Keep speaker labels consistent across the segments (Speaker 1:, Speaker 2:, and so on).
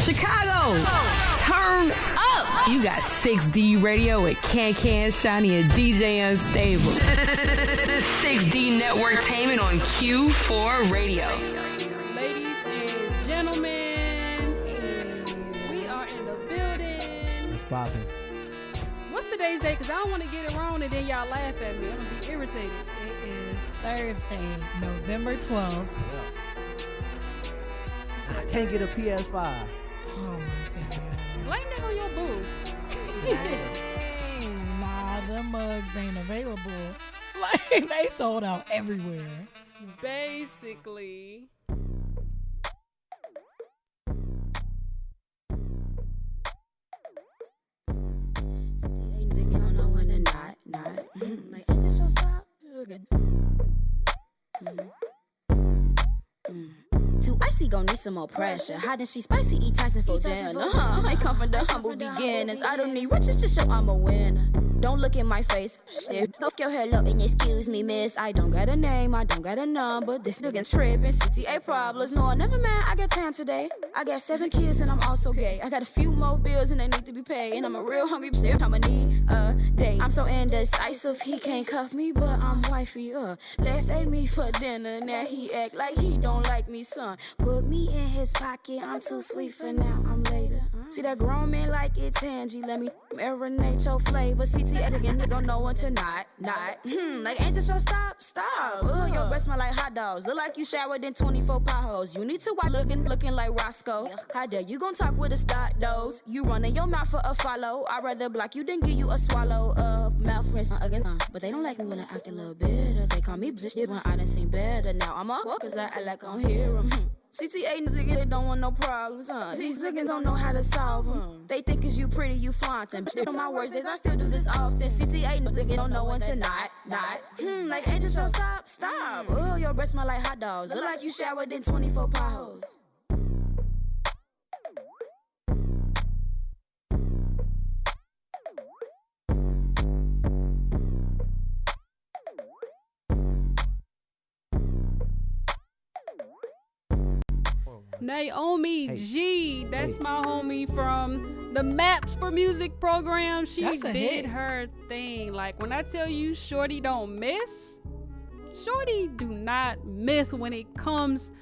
Speaker 1: Chicago, turn up. You got 6D Radio with Can, Shiny, and DJ Unstable. The 6D Networktainment on Q4 Radio.
Speaker 2: Ladies and gentlemen, we are in the building.
Speaker 3: It's popping.
Speaker 2: What's today's day? Because I don't want to get it wrong and then y'all laugh at me. I'm going to be irritated.
Speaker 4: It is Thursday, November 12th.
Speaker 3: I can't get a PS5.
Speaker 4: Oh my God.
Speaker 2: Blame that on your boo.
Speaker 4: Nah, them mugs ain't available. Like, they sold out everywhere.
Speaker 2: Basically.
Speaker 5: Niggas don't know when to not. Like, ain't this your stop? Good. Too icy, gon' need some more pressure. Hot and she spicy, eat Tyson for dinner. I come from the humble beginnings. I don't need riches to show I'm a winner. Don't look in my face. Off your hello and excuse me, miss. I don't got a name, I don't got a number. This nigga trippin', CTA problems. No, never mind, I got time today. I got 7 kids and I'm also gay. I got a few more bills and they need to be paid. And I'm a real hungry bitch, every time I need a date. I'm so indecisive, he can't cuff me, but I'm wifey. Let's ate me for dinner. Now he act like he don't like me, son. Put me in his pocket, I'm too sweet for now, I'm later. See that grown man like it tangy, let me marinate your flavor. CTA again, niggas don't know when to not. Like ain't this your stop? Your breath smell like hot dogs. Look like you showered in 24 potholes. You need to watch looking like Roscoe. How dare you gon' talk with a start dose? You running your mouth for a follow. I'd rather block you than give you a swallow of mouth rinse again. But they don't like me when I act a little bitter. They call me bitch when I done seen better. Now I'm up cause I act like I don't hear them. CTA niggas, they don't want no problems, These niggas don't know how to solve them. They think cause you pretty, you flaunting. But my worst days, I still do this often. CTA niggas don't know when to not. Like, ain't this your stop. Your breath smell like hot dogs. Look like you showered in 24 potholes.
Speaker 2: Naomi G, that's my homie from the Maps for Music program. She did
Speaker 4: hit.
Speaker 2: her thing. Like when I tell you Shorty don't miss, Shorty do not miss when it comes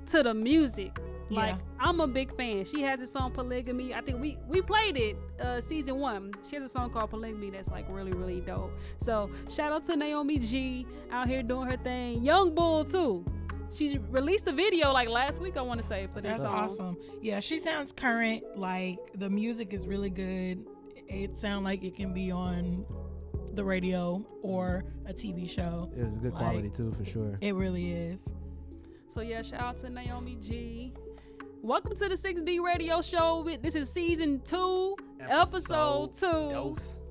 Speaker 2: to the music. Like I'm a big fan. She has a song Polygamy. I think we played it season 1. She has a song called Polygamy that's like really, really dope. So shout out to Naomi G out here doing her thing. Young Bull too. She released a video like last week, I want to say, for this song.
Speaker 4: That's awesome. Yeah, she sounds current. Like, the music is really good. It sounds like it can be on the radio or a TV show.
Speaker 3: It was good quality, too, for sure.
Speaker 4: It really is.
Speaker 2: So, yeah, shout out to Naomi G. Welcome to the 6D Radio Show. This is Season 2, Episode 2.
Speaker 3: Dose.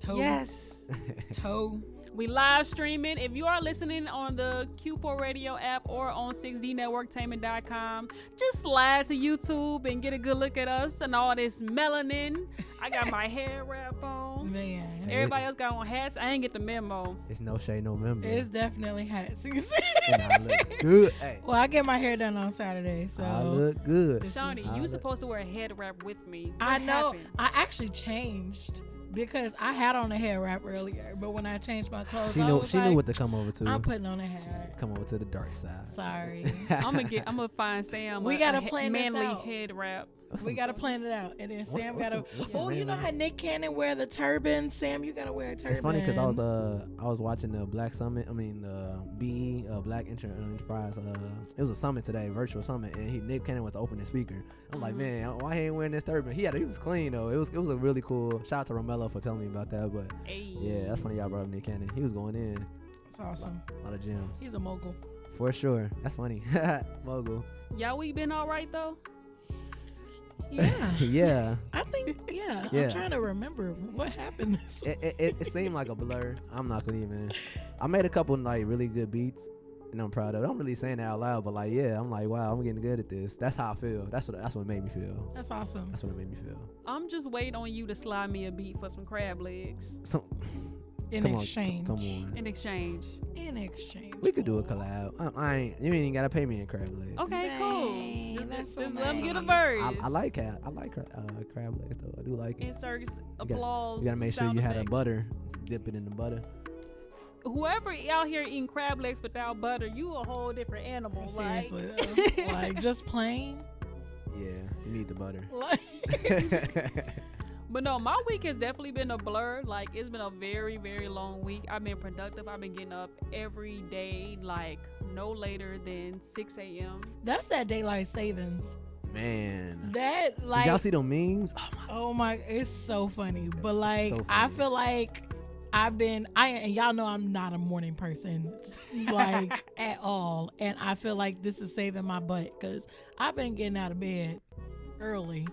Speaker 2: Yes.
Speaker 4: Toe.
Speaker 2: We live streaming. If you are listening on the Q4 Radio app or on 6dnetworktainment.com, just slide to YouTube and get a good look at us and all this melanin. I got my hair wrap on.
Speaker 4: Man.
Speaker 2: Everybody else got on hats. I ain't get the memo.
Speaker 3: It's no shade, no member.
Speaker 4: It's definitely hats.
Speaker 3: And I look good. Hey.
Speaker 4: Well, I get my hair done on Saturday, so
Speaker 3: I look good.
Speaker 2: Shawnee, you were supposed to wear a head wrap with me.
Speaker 4: I
Speaker 2: What
Speaker 4: know.
Speaker 2: happened?
Speaker 4: I actually changed because I had on a hair wrap earlier, but when I changed my clothes,
Speaker 3: She
Speaker 4: I
Speaker 3: knew
Speaker 4: was
Speaker 3: what to come over to.
Speaker 4: I'm putting on a hat.
Speaker 3: Come over to the dark side.
Speaker 4: Sorry.
Speaker 2: I'm gonna find Sam.
Speaker 4: We gotta plan this
Speaker 2: manly
Speaker 4: out.
Speaker 2: head wrap.
Speaker 4: We gotta plan it out, and then Sam gotta.
Speaker 3: what's
Speaker 4: You know how Nick Cannon wear the turban? Sam, you gotta wear a turban.
Speaker 3: It's funny because I was watching the Black Summit. I mean the BE Black Enterprise. It was a summit today, virtual summit, and Nick Cannon was the opening speaker. I'm like, man, why he ain't wearing this turban? He was clean though. It was a really cool. Shout out to Romello for telling me about that. But yeah, that's funny y'all brought up Nick Cannon. He was going in.
Speaker 4: That's awesome.
Speaker 3: A lot of gems.
Speaker 4: He's a mogul.
Speaker 3: For sure. That's funny. Mogul.
Speaker 2: Y'all, we been all right though.
Speaker 4: Yeah.
Speaker 3: Yeah.
Speaker 4: I think,
Speaker 3: Yeah.
Speaker 4: I'm trying to remember what happened this week.
Speaker 3: It seemed like a blur. I'm not gonna even. I made a couple like really good beats, and I'm proud of it. I'm really saying that out loud, but like, yeah, I'm like, wow, I'm getting good at this. That's how I feel. That's what made me feel.
Speaker 4: That's awesome.
Speaker 3: That's what it made me feel.
Speaker 2: I'm just waiting on you to slide me a beat for some crab legs.
Speaker 3: So,
Speaker 4: In exchange.
Speaker 3: Come on.
Speaker 2: In exchange.
Speaker 4: In exchange.
Speaker 3: We could do a collab. I ain't. You ain't even gotta pay me in crab legs.
Speaker 2: Okay,
Speaker 4: Dang,
Speaker 2: cool.
Speaker 4: that's
Speaker 2: Just
Speaker 4: so
Speaker 2: let me get a
Speaker 4: nice.
Speaker 2: verse.
Speaker 3: I like crab legs though. I do like it.
Speaker 2: Insert applause.
Speaker 3: You gotta make sure
Speaker 2: sound
Speaker 3: you had a
Speaker 2: effects.
Speaker 3: butter. Dip it in the butter.
Speaker 2: Whoever out here eating crab legs without butter, you a whole different animal.
Speaker 4: Seriously,
Speaker 2: Like,
Speaker 4: like just plain.
Speaker 3: Yeah, you need the butter.
Speaker 4: Like,
Speaker 2: But no, my week has definitely been a blur. Like, it's been a very, very long week. I've been productive. I've been getting up every day, like no later than 6 a.m.
Speaker 4: that's that daylight savings.
Speaker 3: Man.
Speaker 4: That like
Speaker 3: Did y'all see them memes?
Speaker 4: oh my, it's so funny. But like
Speaker 3: so
Speaker 4: I
Speaker 3: funny.
Speaker 4: feel like and y'all know I'm not a morning person like at all, and I feel like this is saving my butt because I've been getting out of bed early.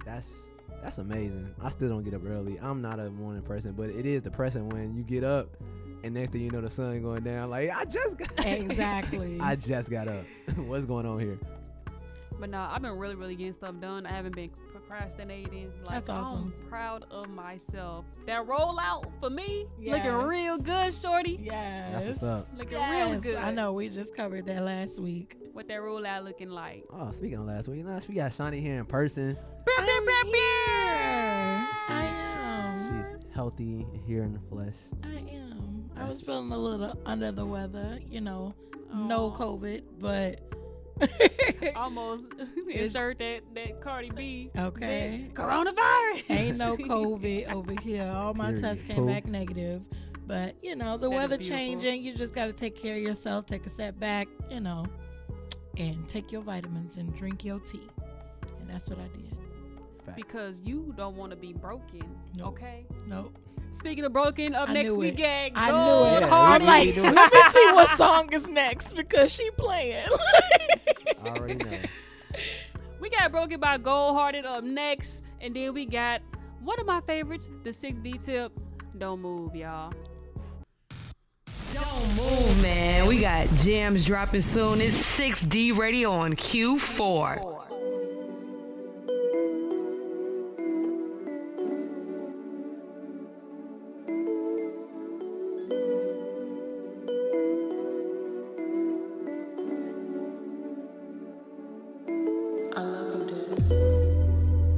Speaker 3: That's amazing. I still don't get up early. I'm not a morning person, but it is depressing when you get up and next thing you know the sun going down. Like I just got
Speaker 4: Exactly.
Speaker 3: I just got up. What's going on here?
Speaker 2: But no, I've been really, really getting stuff done. I haven't been procrastinating. Like,
Speaker 4: That's awesome.
Speaker 2: I'm proud of myself. That rollout for me, looking
Speaker 4: Yes.
Speaker 2: real good, shorty.
Speaker 4: Yes.
Speaker 3: That's what's up.
Speaker 2: Looking
Speaker 4: Yes.
Speaker 2: real good.
Speaker 4: I know we just covered that last week.
Speaker 2: What that rollout looking like.
Speaker 3: Oh, speaking of last week, we got Shawnee here in person.
Speaker 2: Pew, pew, pew, pew.
Speaker 4: I am.
Speaker 3: She's healthy here in the flesh.
Speaker 4: I am. I
Speaker 3: That's-
Speaker 4: was feeling a little under the weather, no
Speaker 2: Aw.
Speaker 4: COVID, but
Speaker 2: Almost insert that Cardi B.
Speaker 4: Okay.
Speaker 2: that Coronavirus.
Speaker 4: ain't no COVID over here. All my
Speaker 3: Period.
Speaker 4: tests came
Speaker 3: Poop.
Speaker 4: back negative. But, the
Speaker 2: That is
Speaker 4: weather
Speaker 2: beautiful.
Speaker 4: changing. You just got to take care of yourself, take a step back, and take your vitamins and drink your tea. And that's what I did.
Speaker 3: Facts.
Speaker 2: Because you don't want to be broken.
Speaker 4: Nope.
Speaker 2: Okay.
Speaker 4: Nope.
Speaker 2: Speaking of broken, up
Speaker 4: I
Speaker 2: next
Speaker 4: knew
Speaker 2: we
Speaker 4: it.
Speaker 2: get
Speaker 4: I
Speaker 2: Gold
Speaker 4: knew it.
Speaker 3: Yeah,
Speaker 2: Hearted.
Speaker 4: I'm like,
Speaker 3: we do it.
Speaker 4: let me see what song is next because she playing.
Speaker 3: I already know.
Speaker 2: We got Broken by Gold Hearted up next. And then we got one of my favorites, the 6D tip. Don't move, y'all.
Speaker 1: Don't move, man. We got jams dropping soon. It's 6D Radio on Q4.
Speaker 6: I love you, dude.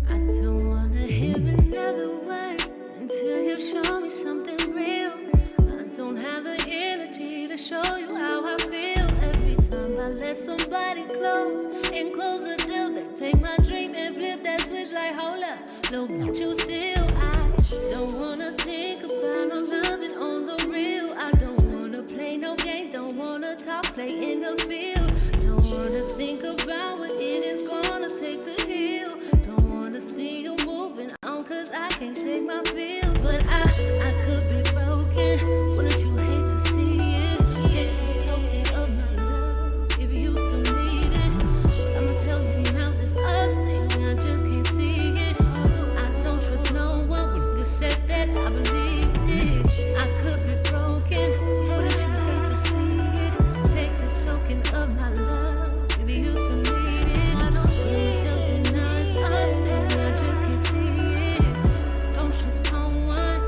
Speaker 7: I don't wanna hear another word until you show me something real. I don't have the energy to show you how I feel. Every time I let somebody close and close the deal, they take my dream and flip that switch like, hold up, no, but you still. I don't wanna think about no loving on the real. I don't wanna play no games, don't wanna talk, play in the field. Don't wanna think about what it is gonna take to heal. Don't wanna see you moving on, cause I can't take my feels. But I could be broken, wouldn't you hate to see it? Take this token of my love, if you so need it. But I'ma tell you now, this us thing, I just can't see it. I don't trust no one, when you said that, I believed it. I could be broken, wouldn't you hate to see it? Take this token of my love, if you so need it. I'ma tell you now, it's us thing, I just can't see it. Don't trust no one,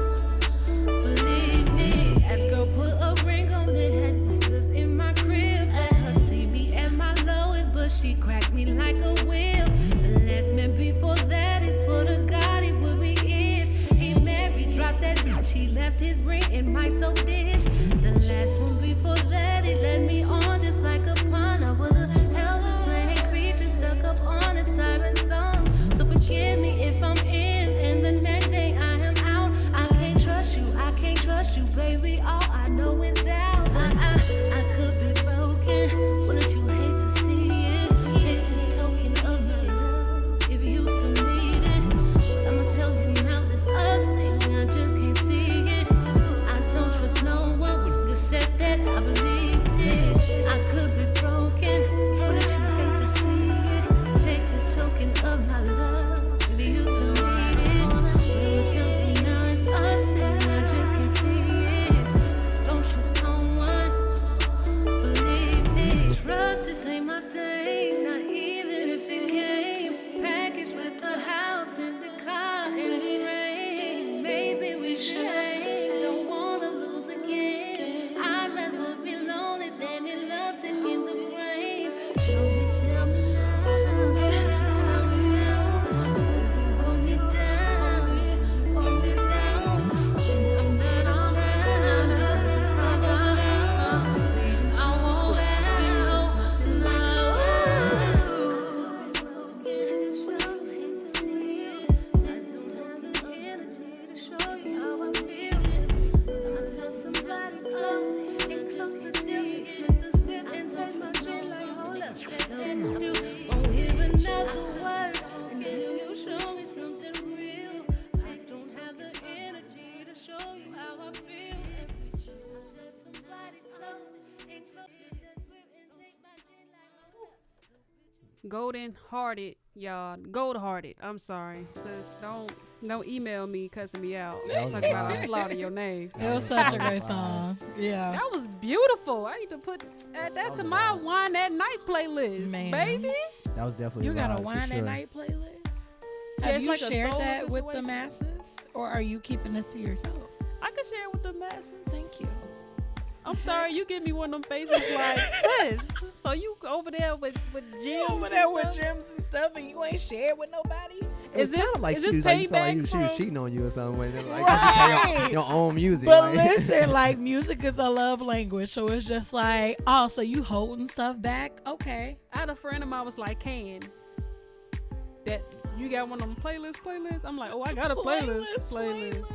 Speaker 7: believe me. Ask girl, put a ring on it, had niggas in my crib. Let her see me at my lowest, but she cracked me like a whip. The last man before that is for the God, it would be it. He married, dropped that bitch, he left his ring in my soap dish. The last one before that, he led me on just like a pawn. I was a helpless land creature stuck up on a siren song. So forgive me if I'm in, and the next day I am out. I can't trust you, baby. All I know is doubt. I could be broken, wouldn't you hate to see it? Take this token of my love, if you so need it. But I'ma tell you now, this us thing, I just can't see it. I don't trust no one, when you said that, I believed it. I could be
Speaker 2: Golden hearted, y'all. Gold hearted. I'm sorry. Sis, don't email me cussing me out. Talk about I slaughter your name.
Speaker 4: It was such a great song. Yeah.
Speaker 2: That was beautiful. I need to add that to my Wine at Night playlist,
Speaker 4: Man.
Speaker 2: baby.
Speaker 3: That was definitely
Speaker 4: You got a
Speaker 3: vibe, for
Speaker 4: Wine
Speaker 3: sure.
Speaker 4: at Night playlist?
Speaker 2: Yeah,
Speaker 4: Have
Speaker 2: it's
Speaker 4: you
Speaker 2: like a
Speaker 4: shared
Speaker 2: solo
Speaker 4: that with the
Speaker 2: situation.
Speaker 4: masses? Or are you keeping this to yourself?
Speaker 2: I can share with the masses.
Speaker 4: Thank you.
Speaker 2: I'm sorry, you give me one of them faces like, sis, so you over there with gems
Speaker 4: Over
Speaker 2: and
Speaker 4: there with
Speaker 2: stuff?
Speaker 4: gems and stuff and you ain't shared with nobody?
Speaker 2: Is this
Speaker 3: like
Speaker 2: is
Speaker 3: she
Speaker 2: this
Speaker 3: was like, you felt like
Speaker 2: payback
Speaker 3: she was
Speaker 2: from-
Speaker 3: cheating on you or something. Like, 'cause you play your own music.
Speaker 4: But
Speaker 3: like.
Speaker 4: listen, like music is a love language, so it's just like, oh, so you holding stuff back? Okay.
Speaker 2: I had a friend of mine was like, Can, that you got one of them playlists? I'm like, oh, I got a playlist.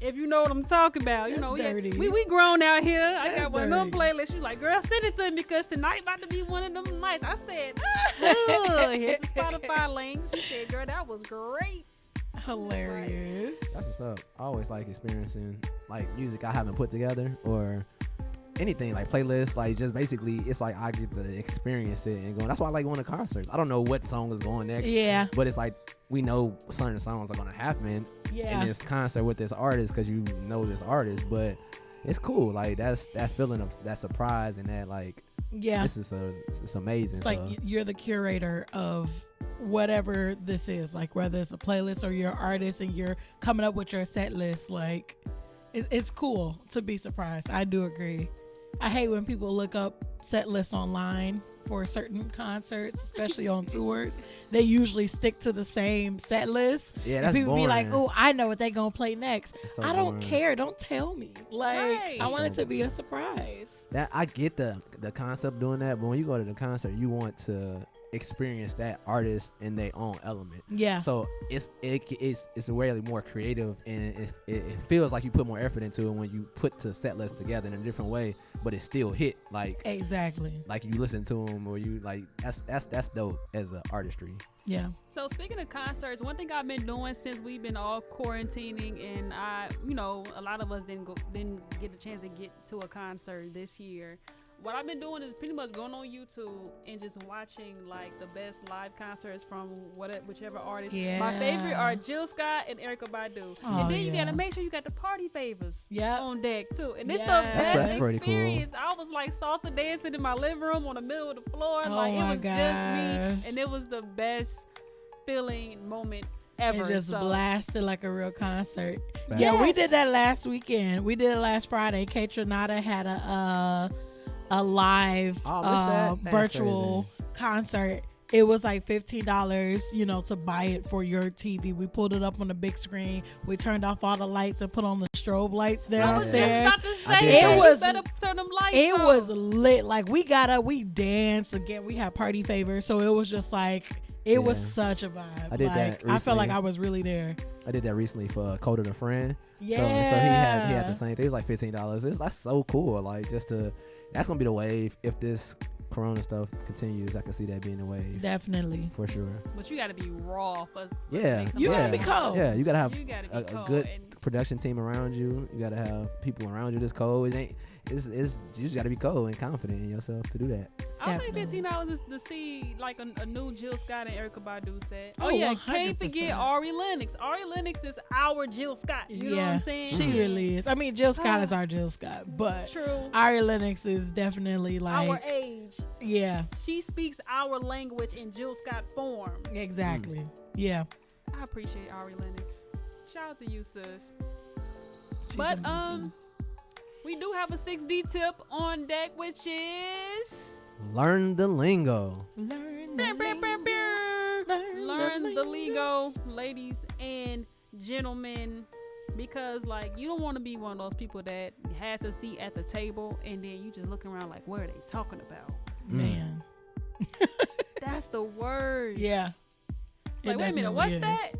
Speaker 2: If you know what I'm talking about, you
Speaker 4: That's
Speaker 2: know,
Speaker 4: dirty.
Speaker 2: we grown out here. I
Speaker 4: That's
Speaker 2: got one of them
Speaker 4: dirty.
Speaker 2: playlists. She's like, girl, send it to me because tonight about to be one of them nights. I said, "Ugh, here's the Spotify link. She said, girl, that was great.
Speaker 4: Hilarious.
Speaker 3: That's what's up. I always like experiencing like music I haven't put together or anything like playlists. Like just basically, it's like I get to experience it and go. That's why I like going to concerts. I don't know what song is going next.
Speaker 4: Yeah.
Speaker 3: But it's like we know certain songs are gonna happen
Speaker 4: Yeah.
Speaker 3: in this concert with this artist because you know this artist. But it's cool. Like that's that feeling of that surprise and that like
Speaker 4: Yeah.
Speaker 3: this is it's amazing.
Speaker 4: It's like
Speaker 3: so.
Speaker 4: you're the curator of whatever this is, like whether it's a playlist or you're an artist and you're coming up with your set list. Like it's cool to be surprised. I do agree. I hate when people look up set lists online for certain concerts, especially on tours. They usually stick to the same set list.
Speaker 3: Yeah,
Speaker 4: and
Speaker 3: that's
Speaker 4: people be like,
Speaker 3: boring.
Speaker 4: oh, I know what they gonna play next.
Speaker 3: It's so
Speaker 4: I don't
Speaker 3: boring.
Speaker 4: care. Don't tell me. Like
Speaker 2: Right.
Speaker 4: I want it
Speaker 3: So
Speaker 4: to be a surprise.
Speaker 3: That I get the concept of doing that, but when you go to the concert, you want to experience that artist in their own element.
Speaker 4: Yeah.
Speaker 3: So it's really more creative, and it feels like you put more effort into it when you put the set list together in a different way, but it still hit like
Speaker 4: Exactly.
Speaker 3: you listen to them or you like that's dope as an artistry.
Speaker 4: Yeah.
Speaker 2: So speaking of concerts, one thing I've been doing since we've been all quarantining, and a lot of us didn't get a chance to get to a concert this year. What I've been doing is pretty much going on YouTube and just watching like the best live concerts from whichever artist.
Speaker 4: Yeah.
Speaker 2: My favorite are Jill Scott and Erykah Badu.
Speaker 4: Oh,
Speaker 2: and then you
Speaker 4: yeah.
Speaker 2: gotta make sure you got the party favors
Speaker 4: Yep.
Speaker 2: on deck too. And it's
Speaker 4: Yeah.
Speaker 2: the
Speaker 4: That's
Speaker 2: best
Speaker 3: pretty cool.
Speaker 2: experience. I was like salsa dancing in my living room on the middle of the floor.
Speaker 4: Oh
Speaker 2: like it
Speaker 4: my
Speaker 2: was
Speaker 4: gosh.
Speaker 2: just me, and it was the best feeling moment ever.
Speaker 4: It just
Speaker 2: So,
Speaker 4: blasted like a real concert.
Speaker 3: Facts.
Speaker 4: Yeah, we did that last weekend. We did it last Friday. K Trinata had a live
Speaker 3: Oh, I missed that. That's
Speaker 4: virtual concert. It was like $15, to buy it for your TV. We pulled it up on the big screen. We turned off all the lights and put on the strobe lights
Speaker 2: I was just
Speaker 4: downstairs.
Speaker 2: about to
Speaker 3: I
Speaker 2: say
Speaker 3: did that.
Speaker 2: you
Speaker 4: was-
Speaker 2: better turn them lights
Speaker 4: It
Speaker 2: on.
Speaker 4: was lit. Like we got up, we danced again. We had party favors, so it was just like it was
Speaker 3: Yeah.
Speaker 4: such a vibe.
Speaker 3: I did that
Speaker 4: I felt like
Speaker 3: recently.
Speaker 4: I was really there.
Speaker 3: I did that recently for Coda the Friend.
Speaker 4: Yeah.
Speaker 3: So he had the same thing. It was like $15. That's so cool. Like that's gonna be the wave if this Corona stuff continues. I can see that being the wave
Speaker 4: Definitely.
Speaker 3: for sure.
Speaker 2: But you got to be raw for.
Speaker 3: Yeah,
Speaker 2: make some
Speaker 4: You
Speaker 2: money.
Speaker 4: gotta be cold.
Speaker 3: Yeah, you gotta have
Speaker 2: You gotta be
Speaker 3: a
Speaker 2: cold
Speaker 3: good
Speaker 2: and-
Speaker 3: production team around you. You gotta have people around you that's cold. You just gotta be cold and confident in yourself to do that.
Speaker 2: I'll pay
Speaker 4: Definitely.
Speaker 2: $15 to see like a new Jill Scott and Erykah Badu set.
Speaker 4: Oh,
Speaker 2: Oh yeah,
Speaker 4: 100%.
Speaker 2: can't forget Ari Lennox. Ari Lennox is our Jill Scott. You know what I'm saying?
Speaker 4: She really is. I mean, Jill Scott is our Jill Scott, but
Speaker 2: True.
Speaker 4: Ari Lennox is definitely like,
Speaker 2: Our age.
Speaker 4: yeah,
Speaker 2: She speaks our language in Jill Scott form.
Speaker 4: exactly. Yeah.
Speaker 2: I appreciate Ari Lennox. Shout out to you, sis.
Speaker 4: She's
Speaker 2: But
Speaker 4: amazing.
Speaker 2: we do have a 6D tip on deck, which is
Speaker 3: Learn the lingo.
Speaker 4: Learn
Speaker 2: Beer, beer, beer, beer.
Speaker 4: Learn
Speaker 2: Learn
Speaker 4: the
Speaker 2: the lingo, ladies and gentlemen, because like you don't want to be one of those people that has a seat at the table and then you just looking around like, what are they talking about?
Speaker 4: man.
Speaker 2: That's the worst.
Speaker 4: Yeah.
Speaker 2: Like,
Speaker 4: It
Speaker 2: wait a minute,
Speaker 4: definitely
Speaker 2: what's
Speaker 4: is.
Speaker 2: that?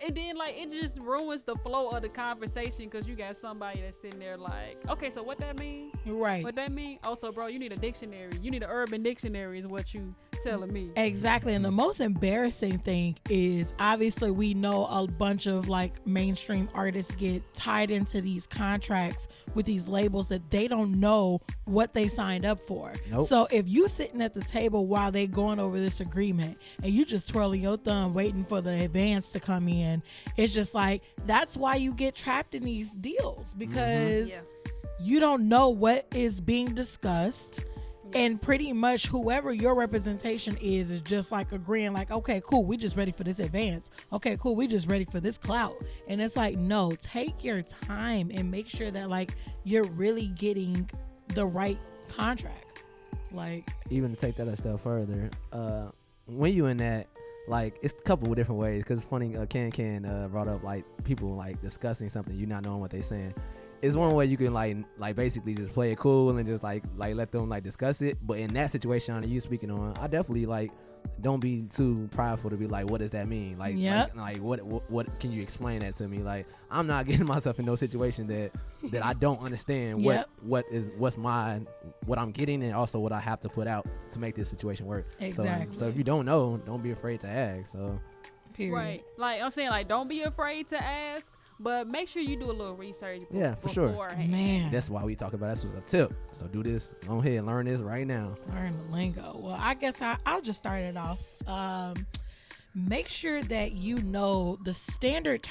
Speaker 2: And then like it just ruins the flow of the conversation because you got somebody that's sitting there like, okay, so what that mean?
Speaker 4: Right.
Speaker 2: What that mean? Also, bro, you need a dictionary. You need an urban dictionary is what you telling me.
Speaker 4: Exactly. And the most embarrassing thing is obviously we know a bunch of like mainstream artists get tied into these contracts with these labels that they don't know what they signed up for.
Speaker 3: Nope.
Speaker 4: So if you sitting at the table while they going over this agreement and you just twirling your thumb waiting for the advance to come in, it's just like, that's why you get trapped in these deals, because you don't know what is being discussed. And pretty much whoever your representation is just like agreeing like, okay, cool, we just ready for this advance. Okay, cool, we just ready for this clout. And it's like, no, take your time and make sure that like you're really getting the right contract. Like,
Speaker 3: even to take that a step further, when you in that, like, it's a couple of different ways, because it's funny, Can brought up like people like discussing something, you not knowing what they saying. It's one way you can like basically just play it cool and just like let them like discuss it. But in that situation that you speaking on, I definitely like don't be too prideful to be like, what does that mean? Like, like what can you explain that to me? Like, I'm not getting myself in no situation that I don't understand what I'm getting and also what I have to put out to make this situation work.
Speaker 4: Exactly.
Speaker 3: So if you don't know, don't be afraid to ask. So
Speaker 4: period.
Speaker 2: Right. Like I'm saying, like, don't be afraid to ask. But make sure you do a little research.
Speaker 3: Yeah, for sure.
Speaker 4: Man,
Speaker 3: that's why we talk about this was a tip. So do this. Go ahead and learn this right now.
Speaker 4: Learn the lingo. Well, I guess I'll just start it off. Make sure that you know the standard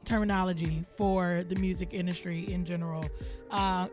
Speaker 4: terminology for the music industry in general.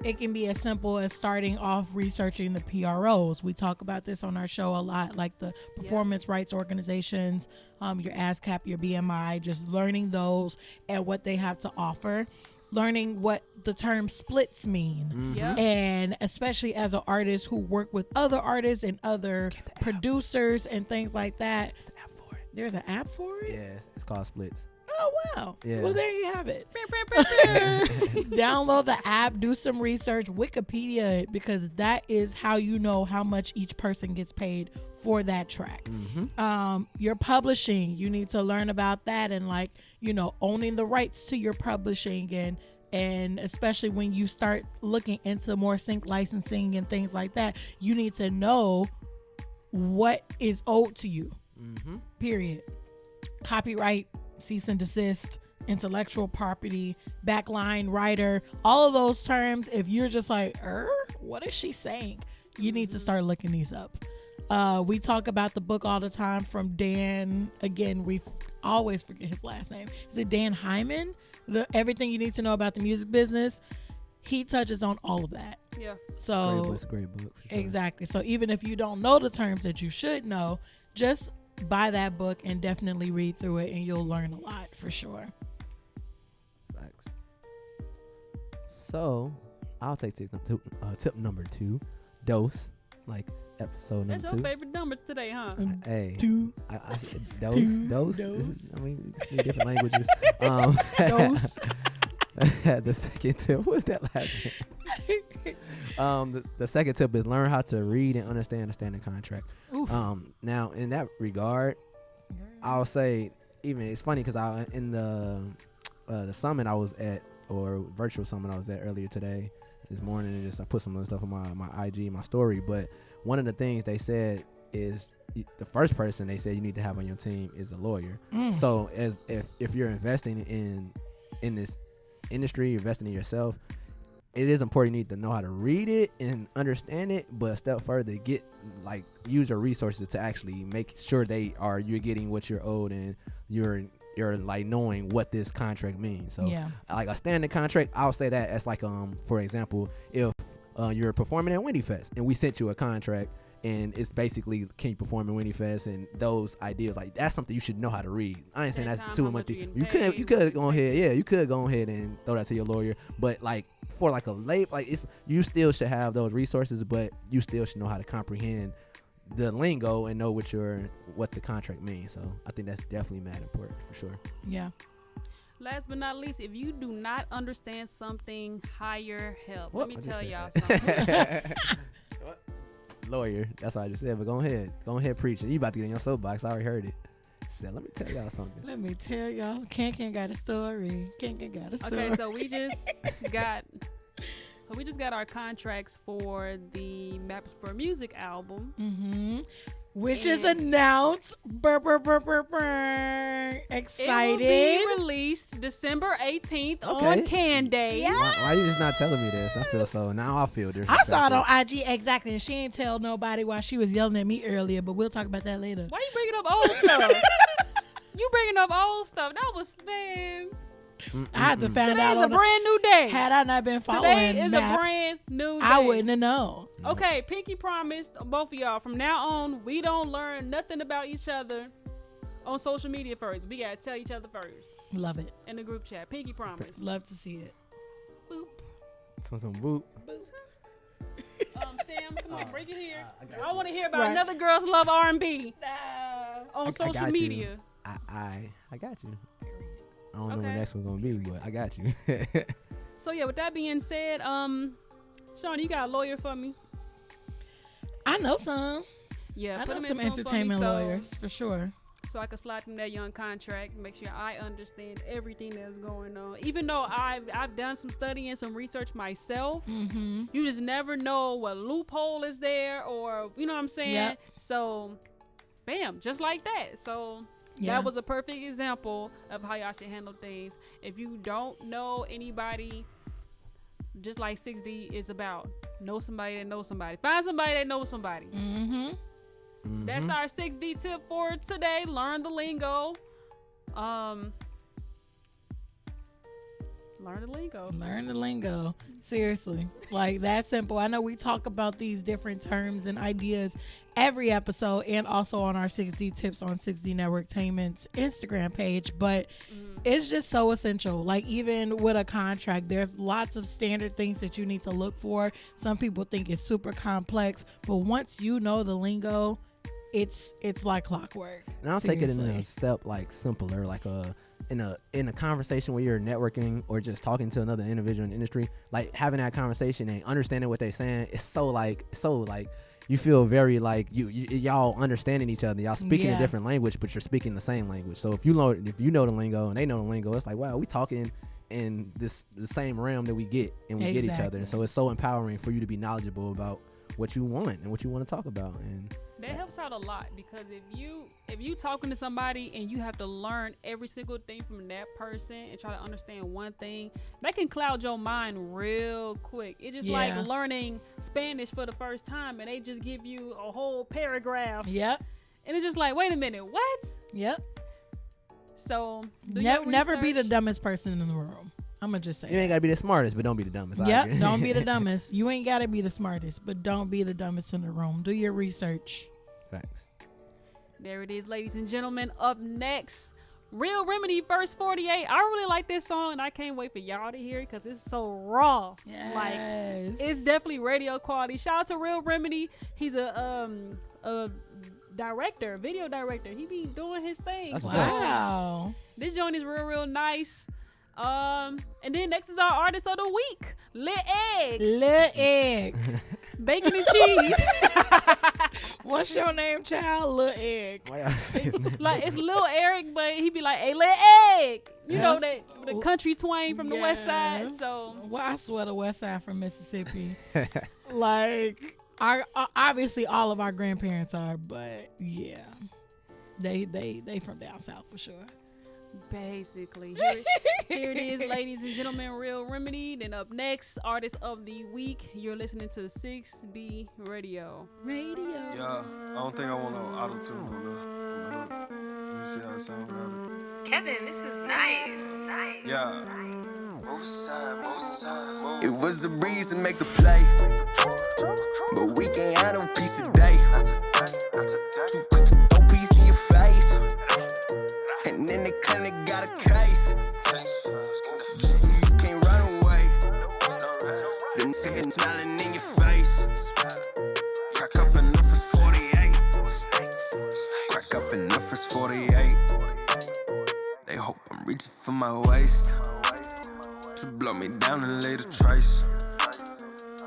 Speaker 4: It can be as simple as starting off researching the PROs. We talk about this on our show a lot, like the performance rights organizations, your ASCAP, your BMI, just learning those and what they have to offer. Learning what the term splits mean.
Speaker 3: Mm-hmm.
Speaker 2: Yep.
Speaker 4: And especially as an artist who work with other artists and other producers and things like that.
Speaker 3: There's an app for it.
Speaker 4: There's an app for it?
Speaker 3: Yeah, it's called Splits.
Speaker 4: Oh, wow.
Speaker 3: Yeah.
Speaker 4: Well, there you have it. Download the app, do some research, Wikipedia it, because that is how you know how much each person gets paid for that track.
Speaker 3: Mm-hmm.
Speaker 4: Your publishing, you need to learn about that and like, you know, owning the rights to your publishing and especially when you start looking into more sync licensing and things like that, you need to know what is owed to you.
Speaker 3: Mm-hmm.
Speaker 4: Period. Copyright, cease and desist, intellectual property, backline writer, all of those terms. If you're just like, what is she saying? You need to start looking these up. We talk about the book all the time from Dan. Again, we always forget his last name. Is it Dan Hyman? Everything you need to know about the music business. He touches on all of that.
Speaker 2: Yeah.
Speaker 4: So
Speaker 3: It's a great book. For sure.
Speaker 4: Exactly. So even if you don't know the terms that you should know, just buy that book and definitely read through it and you'll learn a lot for sure.
Speaker 3: Facts. So I'll take tip number 2, dose, like episode number 2.
Speaker 2: That's your favorite number today, huh?
Speaker 3: Hey,
Speaker 4: Two.
Speaker 3: I said dose. This is, I mean, we can speak different languages.
Speaker 4: Dose.
Speaker 3: The second tip, what's that last name? The second tip is learn how to read and understand the standard contract. Now in that regard, I'll say, even it's funny because in the summit I was at, or virtual summit I was at earlier today, this morning, and I put some of the stuff on my IG, my story. But one of the things they said is the first person they said you need to have on your team is a lawyer. So as if you're investing in this industry, investing in yourself, it is important. You need to know how to read it and understand it, but a step further, use your resources to actually make sure you're getting what you're owed and you're like knowing what this contract means. So like a standard contract, I'll say that as like for example, if you're performing at Windy Fest and we sent you a contract and it's basically, can you perform in Windy Fest and those ideas, like that's something you should know how to read. I ain't saying that's too much. You could go ahead, you could go ahead and throw that to your lawyer, but like for like a late, like you still should have those resources, but you still should know how to comprehend the lingo and know what the contract means. So I think that's definitely mad important for sure.
Speaker 4: Yeah.
Speaker 2: Last but not least, if you do not understand something, hire help.
Speaker 3: What?
Speaker 2: Let me tell y'all something.
Speaker 3: Lawyer, that's what I just said, but go ahead preach it. You about to get in your soapbox, I already heard it. Said, let me tell y'all something.
Speaker 4: Let me tell y'all, Can got a story. Can got a story.
Speaker 2: Okay, so we just got our contracts for the Maps for Music album.
Speaker 4: which is announced. Excited.
Speaker 2: It will be released December 18th on Can Day.
Speaker 4: Yeah.
Speaker 3: Why you just not telling me this? I feel so. Now I feel different.
Speaker 4: I saw it on IG exactly, and she ain't tell nobody why she was yelling at me earlier, but we'll talk about that later.
Speaker 2: Why you bringing up old stuff? You bringing up old stuff. That was, man.
Speaker 4: I had to find out.
Speaker 2: Today's a brand new day.
Speaker 4: Had I not been following
Speaker 2: Today is
Speaker 4: maps,
Speaker 2: a brand new day.
Speaker 4: I wouldn't have known.
Speaker 2: Okay, Pinky promised both of y'all from now on, we don't learn nothing about each other on social media first. We gotta tell each other first.
Speaker 4: Love it.
Speaker 2: In the group chat. Pinky promised.
Speaker 4: Love to see it.
Speaker 2: Boop.
Speaker 3: Some boop.
Speaker 2: Sam, come on, bring it here. I want to hear about another girl's love R&B on social media.
Speaker 3: I got you. I don't know what next one's gonna be, but I got you.
Speaker 2: So yeah, with that being said, Sean, you got a lawyer for me?
Speaker 4: I know some.
Speaker 2: Yeah,
Speaker 4: I
Speaker 2: put
Speaker 4: know
Speaker 2: them
Speaker 4: some
Speaker 2: in
Speaker 4: entertainment
Speaker 2: for me,
Speaker 4: lawyers for sure.
Speaker 2: So I can slide them that young contract, make sure I understand everything that's going on. Even though I've done some studying, some research myself, you just never know what loophole is there, or you know what I'm saying.
Speaker 4: Yep.
Speaker 2: So, bam, just like that. So. Yeah. That was a perfect example of how y'all should handle things. If you don't know anybody, just like 6D is about, know somebody that knows somebody. Find somebody that knows somebody. That's our 6D tip for today. Learn the lingo. Learn the lingo.
Speaker 4: Learn the lingo. Seriously. Like, that simple. I know we talk about these different terms and ideas every episode, and also on our 6D tips on 6D Networktainment's Instagram page, but it's just so essential. Like, even with a contract, there's lots of standard things that you need to look for. Some people think it's super complex, but once you know the lingo, it's like clockwork.
Speaker 3: And I'll take it in a step like simpler, like in a conversation where you're networking or just talking to another individual in the industry, like having that conversation and understanding what they're saying, it's so like you feel very like y'all understanding each other. Y'all speaking a different language, but you're speaking the same language. So if you know the lingo and they know the lingo, it's like, wow, we talking in the same realm that we get, and we get each other. And so it's so empowering for you to be knowledgeable about what you want and what you want to talk about. And
Speaker 2: that helps out a lot, because if you talking to somebody and you have to learn every single thing from that person and try to understand one thing, that can cloud your mind real quick. It's just like learning Spanish for the first time and they just give you a whole paragraph.
Speaker 4: Yep.
Speaker 2: And it's just like, wait a minute, what?
Speaker 4: Yep.
Speaker 2: So
Speaker 4: never be the dumbest person in the room. I'm gonna just say
Speaker 3: you ain't gotta be the smartest, but don't be the dumbest.
Speaker 4: Yep, don't be the dumbest. You ain't gotta be the smartest, but don't be the dumbest in the room. Do your research.
Speaker 3: Facts.
Speaker 2: There it is, ladies and gentlemen. Up next, Real Remedy, verse 48. I really like this song, and I can't wait for y'all to hear it because it's so raw.
Speaker 4: Yes.
Speaker 2: Like, it's definitely radio quality. Shout out to Real Remedy. He's a director, video director. He be doing his thing.
Speaker 4: Wow.
Speaker 2: This joint is real nice. And then next is our artist of the week, Lil Egg. Bacon and cheese.
Speaker 4: What's your name, child? Lil Egg.
Speaker 2: It's Lil Eric, but he be like, hey, Lil Egg. You know that the country twang from the west side. So
Speaker 4: well, I swear the west side from Mississippi. Like, obviously all of our grandparents are, but yeah, they from down south for sure.
Speaker 2: Basically, here it is, ladies and gentlemen, Real Remedy. Then up next, artist of the week. You're listening to 6D Radio.
Speaker 8: Yeah, I don't think I want no auto-tune on the hook. Let me see how it sounds without it.
Speaker 9: Kevin, this is nice.
Speaker 8: Yeah.
Speaker 10: Move aside. It was the breeze to make the play, but we can't have no peace today. Too quick to throw peace in your face, and then the clinic got a case. Just so you can't run away. The nigga smiling in your face. Crack up enough is 48. Crack up enough is 48. They hope I'm reaching for my waist to blow me down and lay the trace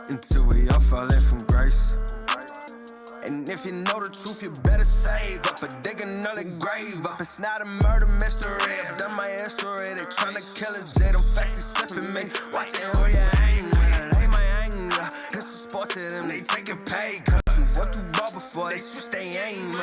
Speaker 10: until we all fall in from grace. And if you know the truth, you better save up or dig another grave up. It's not a murder mystery. I've done my history. They tryna kill us, J. Them facts is slipping me. Watching who you aim with. They my anger. It's a sport to them. They taking pay. Cause we worked through ball before they switch they aim.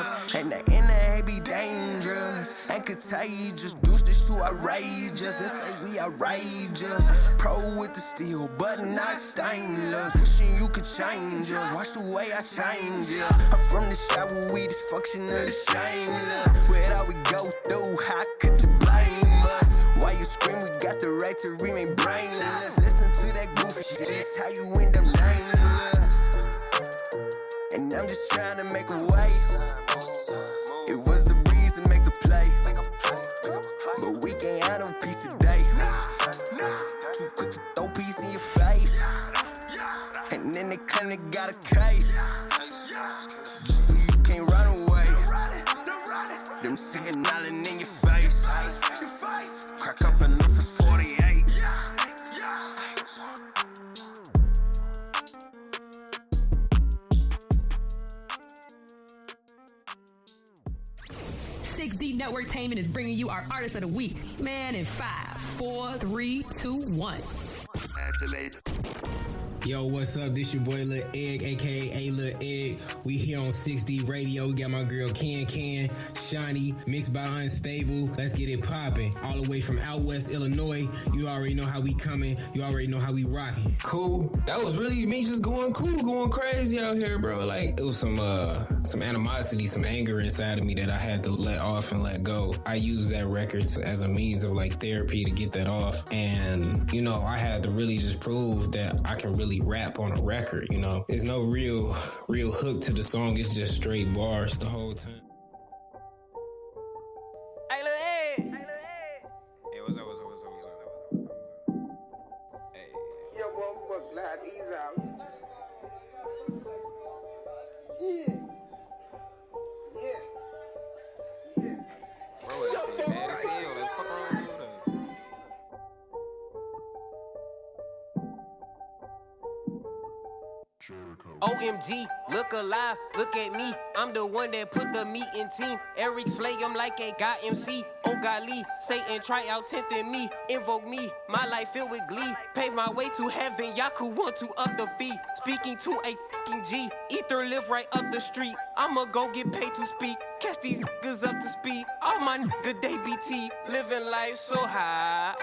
Speaker 10: contagious. Do this too outrageous. They say we outrageous. Pro with the steel, but not stainless. Wishing you could change us. Watch the way I change ya. I'm from the shower, we dysfunctional, shameless. With all we go through, how could you blame us? Why you scream? We got the right to remain brainless. Listen to that goofy shit. It's how you end up nameless. And I'm just trying to make a way. It was the breeze to make the play. But we can't have no peace today. Too quick to throw peace in your face. And then they come and got a case. Just so you can't run away. Them signaling in your face. Crack up enough for 48.
Speaker 1: Six D Networktainment is bringing you our Artist of the Week. Man, in 5, 4, 3, 2, 1.
Speaker 9: Activate.
Speaker 11: Yo, what's up? This your boy Lil Egg, aka A Lil Egg. We here on 6D Radio. We got my girl Can, Shiny, mixed by Unstable. Let's get it poppin'. All the way from out west Illinois. You already know how we coming. You already know how we rocking.
Speaker 12: Cool. That was really me just going cool, going crazy out here, bro. Like, it was some animosity, some anger inside of me that I had to let off and let go. I used that record as a means of like therapy to get that off. And, you know, I had to really just prove that I can really rap on a record, you know. There's no real hook to the song. It's just straight bars the whole time.
Speaker 13: Hey, Lil Ed. Hey, what's up? Hey.
Speaker 14: Yo, boy, I'm gonna glide these out. Yeah.
Speaker 13: Bro, that shit bad as hell. Like, fuck wrong with you, though?
Speaker 15: OMG, look alive, look at me. I'm the one that put the meat in team. Eric slay him like a guy MC. Oh golly, Satan try out tempting me. Invoke me, my life filled with glee. Pave my way to heaven, Yaku want to up the fee. Speaking to a fucking G, Ether live right up the street. I'ma go get paid to speak. Catch these niggas up to speed. All my nigga they BT, living life so high.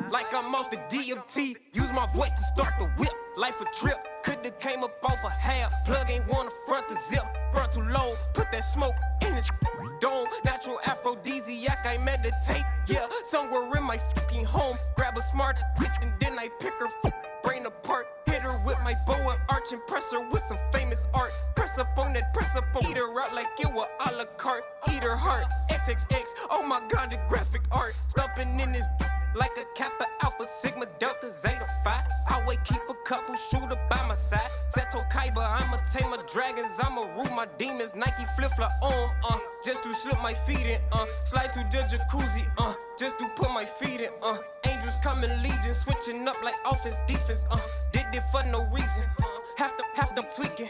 Speaker 15: Like I'm off the DMT. Use my voice to start the whip. Life a trip. Coulda came up off a half. Plug ain't wanna front the zip. Front too low. Put that smoke in his dome. Natural aphrodisiac. I meditate. Yeah, somewhere in my fucking home. Grab a smartest bitch and then I pick her brain apart. Hit her with my bow and arch and press her with some famous art. Press up on that, press up on. Eat her out like it was a la carte. Eat her heart. XXX. Oh my god, the graphic art. Stumping in this like a Kappa, Alpha, Sigma, Delta, Zeta, Phi. I always keep a couple shooter by my side. Seto Kaiba, I'ma tame my dragons, I'ma rule my demons. Nike flip-flop on, just to slip my feet in, slide to the jacuzzi, just to put my feet in, angels come in legion, switching up like offense, defense, did it for no reason, have them tweaking.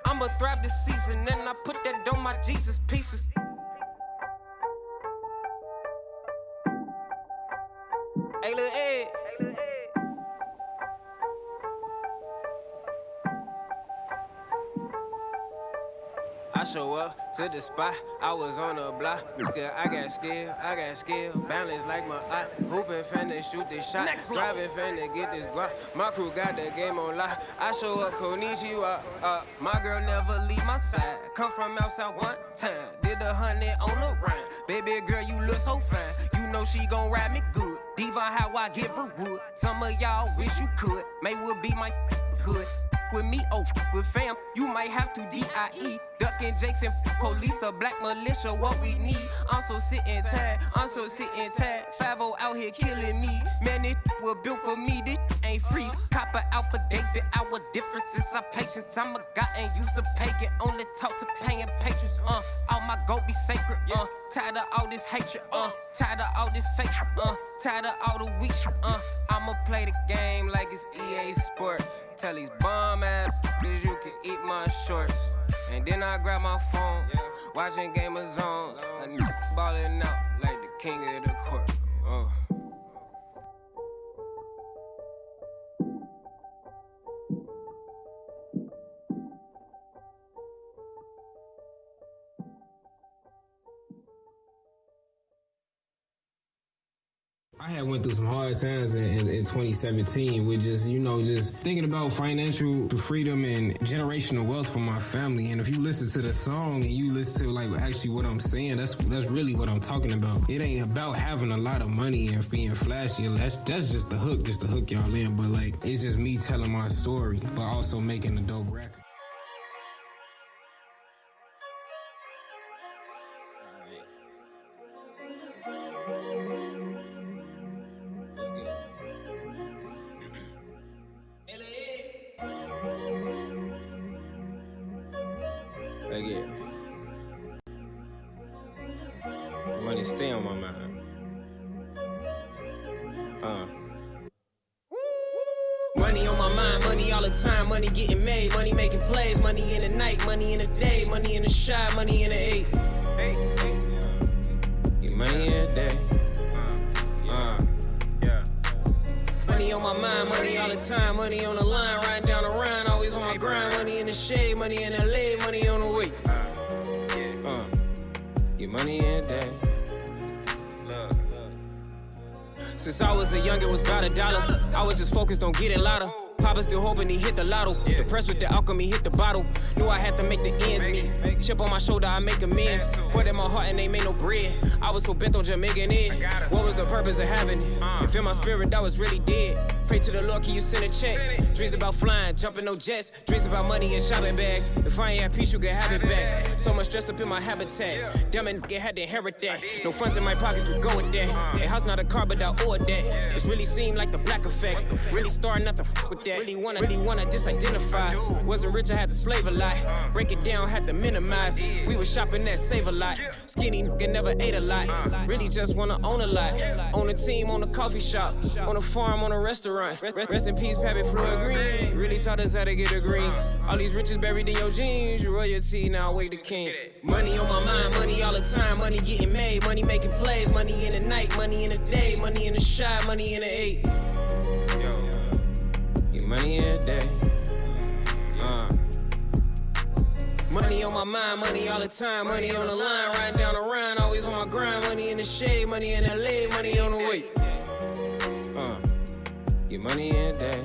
Speaker 15: I'ma thrive this season, and I put that on my Jesus pieces. Hey, Lil Ed. I show up to the spot, I was on the block. Yeah, I got skill, balance like my eye. Hooping finna shoot this shot, driving finna get this guap. My crew got the game on lock. I show up, konnichiwa. My girl never leave my side. Come from outside one time, did 100 on the run. Baby girl, you look so fine. You know she gon' ride me good. Diva, how I give her wood. Some of y'all wish you could. May would be my hood. With me, with fam, you might have to DIE. Ducking Jakes and police, a black militia, what we need. I'm so sitting tired, 5-0 out here killing me. Man, this was built for me, this ain't free. Copper Alpha David, our differences, our patience. I'm a god and use a pagan. Only talk to paying patrons, all my gold be sacred, tired of all this hatred, tired of all this fake, tired of all the weak shit, I'ma play the game like it's EA Sports. Tell these bum ass niggas you can eat my shorts. And then I grab my phone, watching Game of Zones. A nigga ballin' out like the king of the court.
Speaker 11: I had went through some hard times in 2017 with just, just thinking about financial freedom and generational wealth for my family. And if you listen to the song and you listen to like actually what I'm saying, that's really what I'm talking about. It ain't about having a lot of money and being flashy. That's just the hook, just to hook y'all in. But like, it's just me telling my story, but also making a dope record.
Speaker 12: Money stay on my mind.
Speaker 15: Money on my mind, money all the time, money getting made, money making plays, money in the night, money in the day, money in the shot, money in the eight.
Speaker 12: Get money in the day.
Speaker 15: Money on my mind, money all the time, money on the line, riding down the Rhine, always on my grind, money in the shade, money in LA, money on the way.
Speaker 12: Get money in the day.
Speaker 15: Since I was a young, it was about $1. I was just focused on getting louder. Papa still hoping he hit the lotto. Depressed with the outcome, he hit the bottle. Knew I had to make the ends meet. Chip on my shoulder, I make amends. Poured in my heart and they made no bread. I was so bent on just making it. What was the purpose of having it? If in my spirit, that was really dead. Pray to the Lord, can you send a check? Dreams about flying, jumping no jets. Dreams about money and shopping bags. If I ain't at peace, you can have it back. So much stress up in my habitat. Damn it, had to inherit that. No funds in my pocket to go with that. A house not a car, but I ordered that. It's really seemed like the black effect. Really starting not to fuck with that. Really wanna disidentify. Wasn't rich, I had to slave a lot. Break it down, had to minimize. We was shopping at Save a Lot. Skinny nigga never ate a lot. Really just wanna own a lot. Own a team, own a coffee shop. On a farm, on a restaurant. Rest in peace, Pappy Floyd Green. Really taught us how to get a green. All these riches buried in your jeans. You royalty, now wake the king. Money on my mind, money all the time. Money getting made, money making plays. Money in the night, money in the day. Money in the shot, money in the eight.
Speaker 12: Get money in the day.
Speaker 15: Money on my mind, money all the time. Money on the line, riding down the Rhine. Always on my grind. Money in the shade, money in LA, money on the way.
Speaker 12: Get money in the day.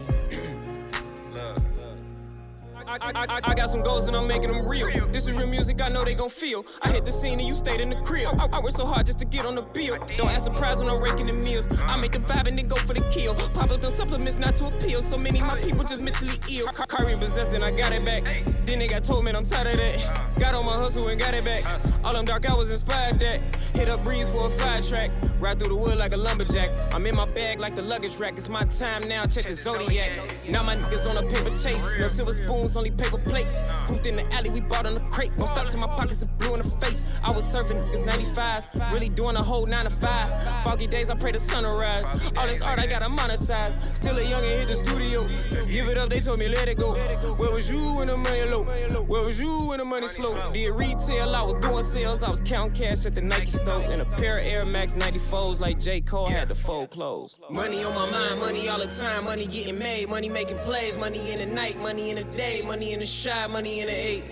Speaker 15: I got some goals and I'm making them real. This is real music, I know they gon' feel. I hit the scene and you stayed in the crib. I work so hard just to get on the bill. Don't ask the prize when I'm raking the meals. I make them vibe and then go for the kill. Pop up those supplements not to appeal. So many of my people just mentally ill. Car repossessed and I got it back. Then they got told, man, I'm tired of that. Got on my hustle and got it back. All them dark hours inspired that. Hit up Breeze for a fire track. Ride through the wood like a lumberjack. I'm in my bag like the luggage rack. It's my time now, check the Zodiac. Now my niggas on a paper chase. No silver spoons, only paper plates. Hooped in the alley, we bought on the crate. Don't stop till my pockets are blue in the face. I was serving niggas 95s. Really doing a whole 9 to 5. Foggy days, I pray the sun will rise. All this art, I gotta monetize. Still a youngin', hit the studio. Give it up, they told me let it go. Where was you when the money low? Where was you when the money slow? Did retail, I was doing sales. I was counting cash at the Nike store. And a pair of Air Max 94s like J. Cole had to fold clothes. Money on my mind, money all the time. Money getting made, money making plays. Money in the night, money in the day. Money in the shot, money in the eight.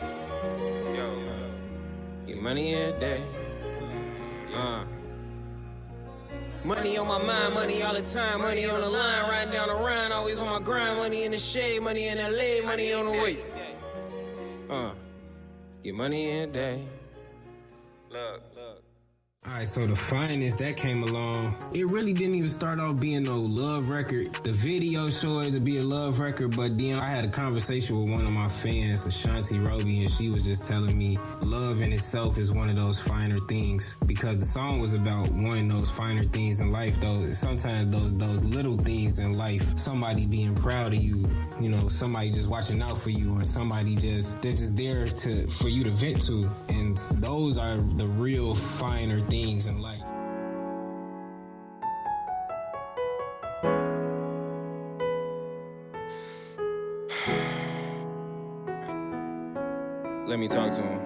Speaker 12: Get money in the day.
Speaker 15: Money on my mind, money all the time. Money on the line, riding down the Rhine. Always on my grind. Money in the shade, money in LA, money on the way.
Speaker 12: Get money in the day.
Speaker 13: Look.
Speaker 11: Alright, so the finest that came along, it really didn't even start off being no love record. The video showed it to be a love record, but then I had a conversation with one of my fans, Ashanti Roby, and she was just telling me love in itself is one of those finer things. Because the song was about wanting those finer things in life, though. Sometimes those little things in life, somebody being proud of you, somebody just watching out for you, or somebody they're just there for you to vent to. And those are the real finer things in life.
Speaker 12: Let me talk to him.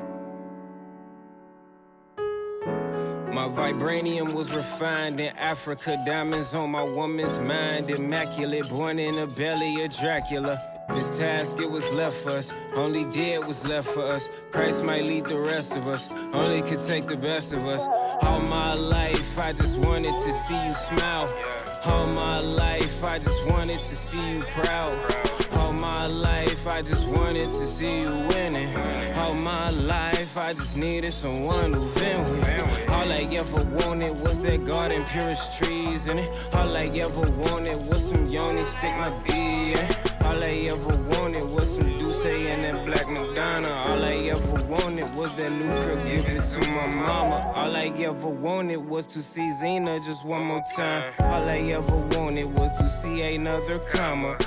Speaker 15: My vibranium was refined in Africa. Diamonds on my woman's mind. Immaculate, born in the belly of Dracula.
Speaker 12: This task, it was left for us. Only did was left for us. Christ might lead the rest of us. Only could take the best of us. All my life, I just wanted to see you smile. All my life, I just wanted to see you proud. All my life, I just wanted to see you winning. All my life, I just needed someone to vent with. All I ever wanted was that garden, purest trees in it. All I ever wanted was some yoni, stick my B in. All I ever wanted was some Douce and that black Madonna. All I ever wanted was that new crib, give it to my mama. All I ever wanted was to see Zena just one more time. All I ever wanted was to see another comma.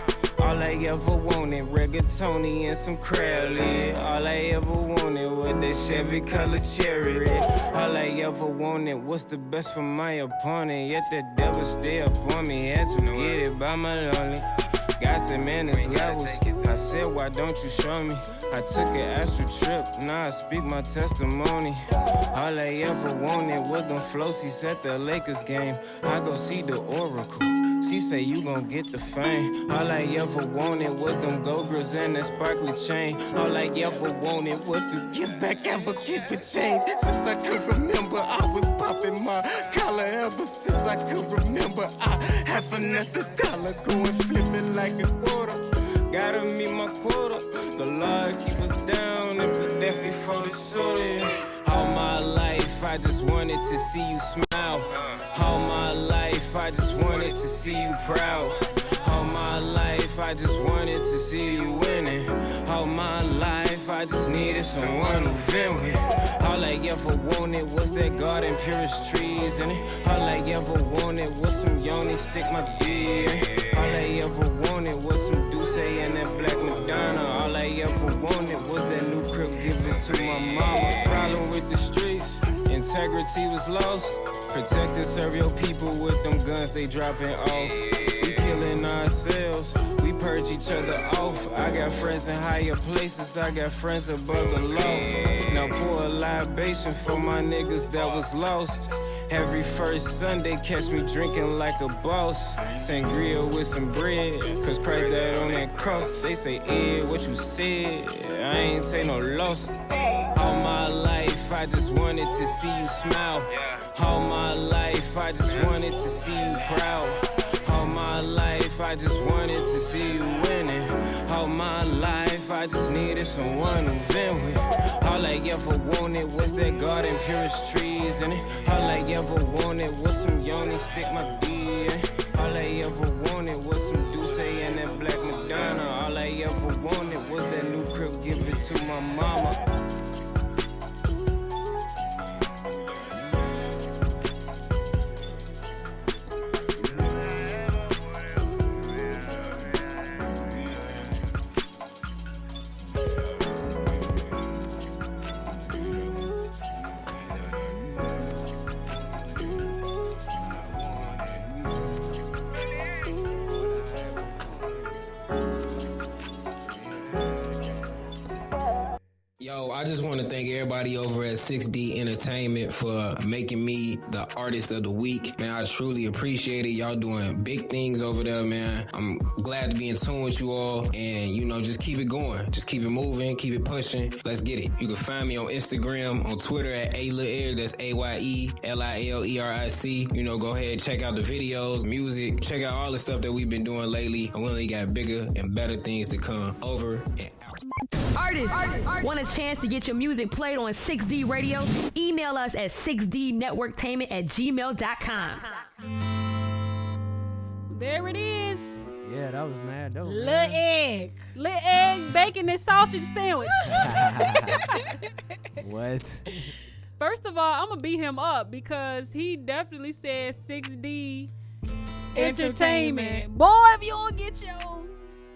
Speaker 12: All I ever wanted, rigatoni and some crowley. All I ever wanted was that Chevy colored cherry red. All I ever wanted was the best for my opponent. Yet the devil stay up on me, had to get it by my lonely. God said, man, it's levels. I said, why don't you show me? I took an astral trip, now I speak my testimony. All I ever wanted was them floaties at the Lakers game. I go see the Oracle. She say you gon' get the fame. All I ever wanted was them Go-Grills and that sparkly chain. All I ever wanted was to give back, advocate for change. Since I could remember, I was popping my collar. Ever since I could remember, I had finessed the dollar, going flipping like a quarter. Gotta meet my quota. The Lord keep us down if the death before the soda. All my life, I just wanted to see you smile. All my life, I just wanted to see you proud. All my life, I just wanted to see you winning. All my life, I just needed someone to vent with. All I ever wanted was that garden, purest trees in it. All I ever wanted was some yoni, stick my D in it. All I ever wanted was some Douce and that black Madonna. All I ever wanted was that new crib, give it to my mama. Problem with the streets, integrity was lost. Protect and serve your people with them guns they dropping off. We killing ourselves, we purge each other off. I got friends in higher places, I got friends above the law. Now pour a libation for my niggas that was lost. Every first Sunday catch me drinking like a boss. Sangria with some bread, cause Christ died on that cross. They say, Ed, what you said, I ain't take no loss. All my life, I just wanted to see you smile. All my life, I just wanted to see you proud. All my life, I just wanted to see you winning. All my life, I just needed someone to vent with. All I ever wanted was that garden, purest trees in it. All I ever wanted was some yoni, stick my D in it. All I ever wanted was some Douce and that black Madonna. All I ever wanted was that new crib, give it to my mama. Yo, I just want to thank everybody over at 6D Entertainment for making me the artist of the week. Man, I truly appreciate it. Y'all doing big things over there, man. I'm glad to be in tune with you all. And, you know, just keep it going. Just keep it moving. Keep it pushing. Let's get it. You can find me on Instagram, on Twitter at AYLILERIC. That's AYELILERIC. You know, go ahead, check out the videos, music. Check out all the stuff that we've been doing lately. And we only got bigger and better things to come. Over and out.
Speaker 1: Artists, want a chance to get your music played on 6D Radio? Email us at 6dnetworktainment@gmail.com.
Speaker 2: There it is.
Speaker 3: Yeah, that was mad dope.
Speaker 4: Little egg.
Speaker 2: Little egg, bacon, and sausage sandwich.
Speaker 3: What?
Speaker 2: First of all, I'm going to beat him up because he definitely said 6D Entertainment. Boy, if you don't get your...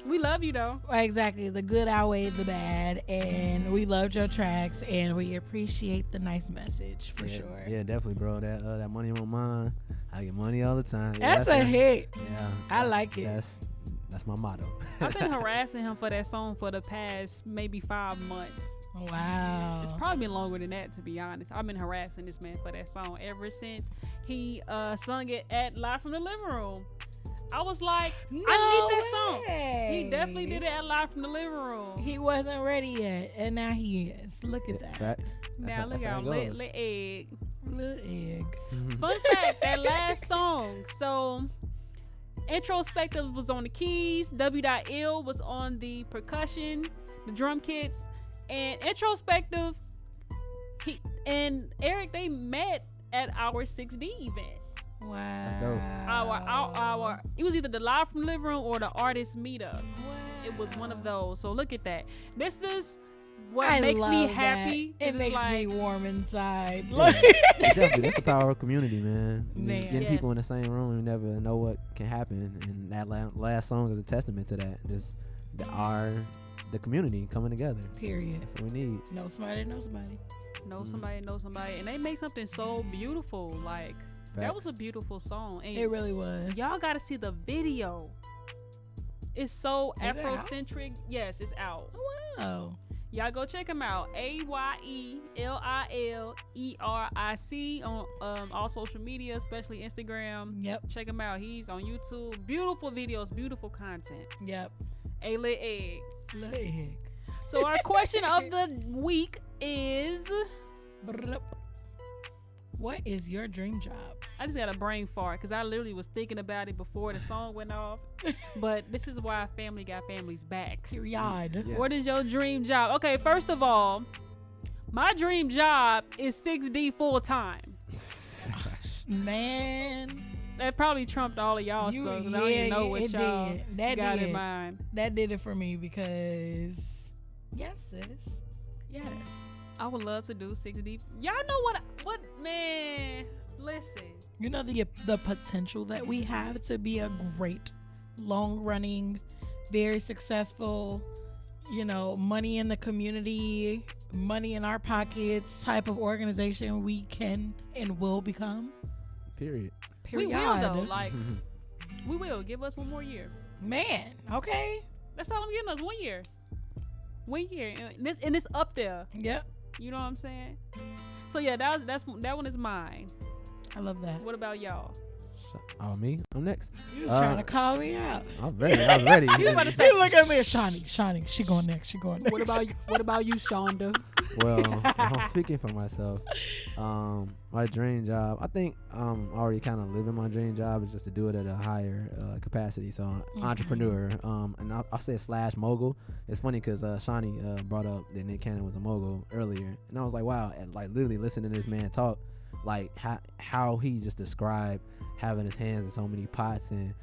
Speaker 2: We love you, though.
Speaker 4: Exactly. The good outweighed the bad, and we loved your tracks, and we appreciate the nice message, for sure.
Speaker 3: Yeah, definitely, bro. That money won't mine. I get money all the time.
Speaker 4: That's a hit.
Speaker 3: Yeah.
Speaker 4: I like it.
Speaker 3: That's my motto.
Speaker 2: I've been harassing him for that song for the past maybe 5 months.
Speaker 4: Wow.
Speaker 2: It's probably been longer than that, to be honest. I've been harassing this man for that song ever since he sung it at Live from the Living Room. I was like, I need that song. He definitely did it at Live from the Living Room.
Speaker 4: He wasn't ready yet, and now he is. Look at that.
Speaker 3: Facts.
Speaker 2: Now look out, Little Egg.
Speaker 4: Little Egg.
Speaker 2: Fun fact, that last song. So, Introspective was on the keys. W.Ill was on the percussion, the drum kits, and Introspective. He and Eric, they met at our 6D event.
Speaker 4: Wow.
Speaker 3: That's dope.
Speaker 2: Our it was either the Live from the Living Room or the artist meetup. Wow. It was one of those. So look at that. This is what makes me happy.
Speaker 4: It makes me warm inside.
Speaker 3: Yeah. Definitely, that's the power of community, man. Just getting people in the same room, you never know what can happen. And that last song is a testament to that. Just the community coming together.
Speaker 4: Period.
Speaker 3: That's what we need.
Speaker 4: Know somebody, know somebody.
Speaker 2: Know somebody, and they make something so beautiful. Like that was a beautiful song. And
Speaker 4: it really was.
Speaker 2: Y'all got to see the video. It's so Afrocentric. Yes, it's out.
Speaker 4: Oh, wow.
Speaker 2: Y'all go check him out. AYELILERIC on all social media, especially Instagram.
Speaker 4: Yep.
Speaker 2: Check him out. He's on YouTube. Beautiful videos, beautiful content.
Speaker 4: Yep.
Speaker 2: A lit egg.
Speaker 4: Lit egg.
Speaker 2: So our question of the week is,
Speaker 4: what is your dream job?
Speaker 2: I just got a brain fart because I literally was thinking about it before the song went off. But this is why Family Got Families back.
Speaker 4: Period.
Speaker 3: Yes.
Speaker 2: What is your dream job? Okay, first of all, my dream job is 6D full time.
Speaker 4: Man.
Speaker 2: That probably trumped all of y'all stuff because I don't even know what y'all got in mind.
Speaker 4: That did it for me because, yes, sis. Yes.
Speaker 2: I would love to do 6D. Y'all know what man, listen.
Speaker 4: You know the potential that we have to be a great, long-running, very successful, money in the community, money in our pockets type of organization we can and will become.
Speaker 3: Period.
Speaker 2: We will though, like we will. Give us one more year.
Speaker 4: Man, okay.
Speaker 2: That's all I'm giving us, 1 year. 1 year. And it's up there.
Speaker 4: Yep.
Speaker 2: You know what I'm saying? So yeah, that one is mine.
Speaker 4: I love that.
Speaker 2: What about y'all?
Speaker 3: Oh, me? I'm next.
Speaker 4: You was trying to call me out.
Speaker 3: I was ready.
Speaker 2: You about to say,
Speaker 4: look at me, Shawnee. She going next.
Speaker 2: What about you, Shonda?
Speaker 3: Well, if I'm speaking for myself, my dream job, I think I'm already kind of living my dream job, is just to do it at a higher capacity. So entrepreneur, and I'll say / mogul. It's funny because Shawnee brought up that Nick Cannon was a mogul earlier, and I was like, wow, and like literally listening to this man talk, like how he just described having his hands in so many pots and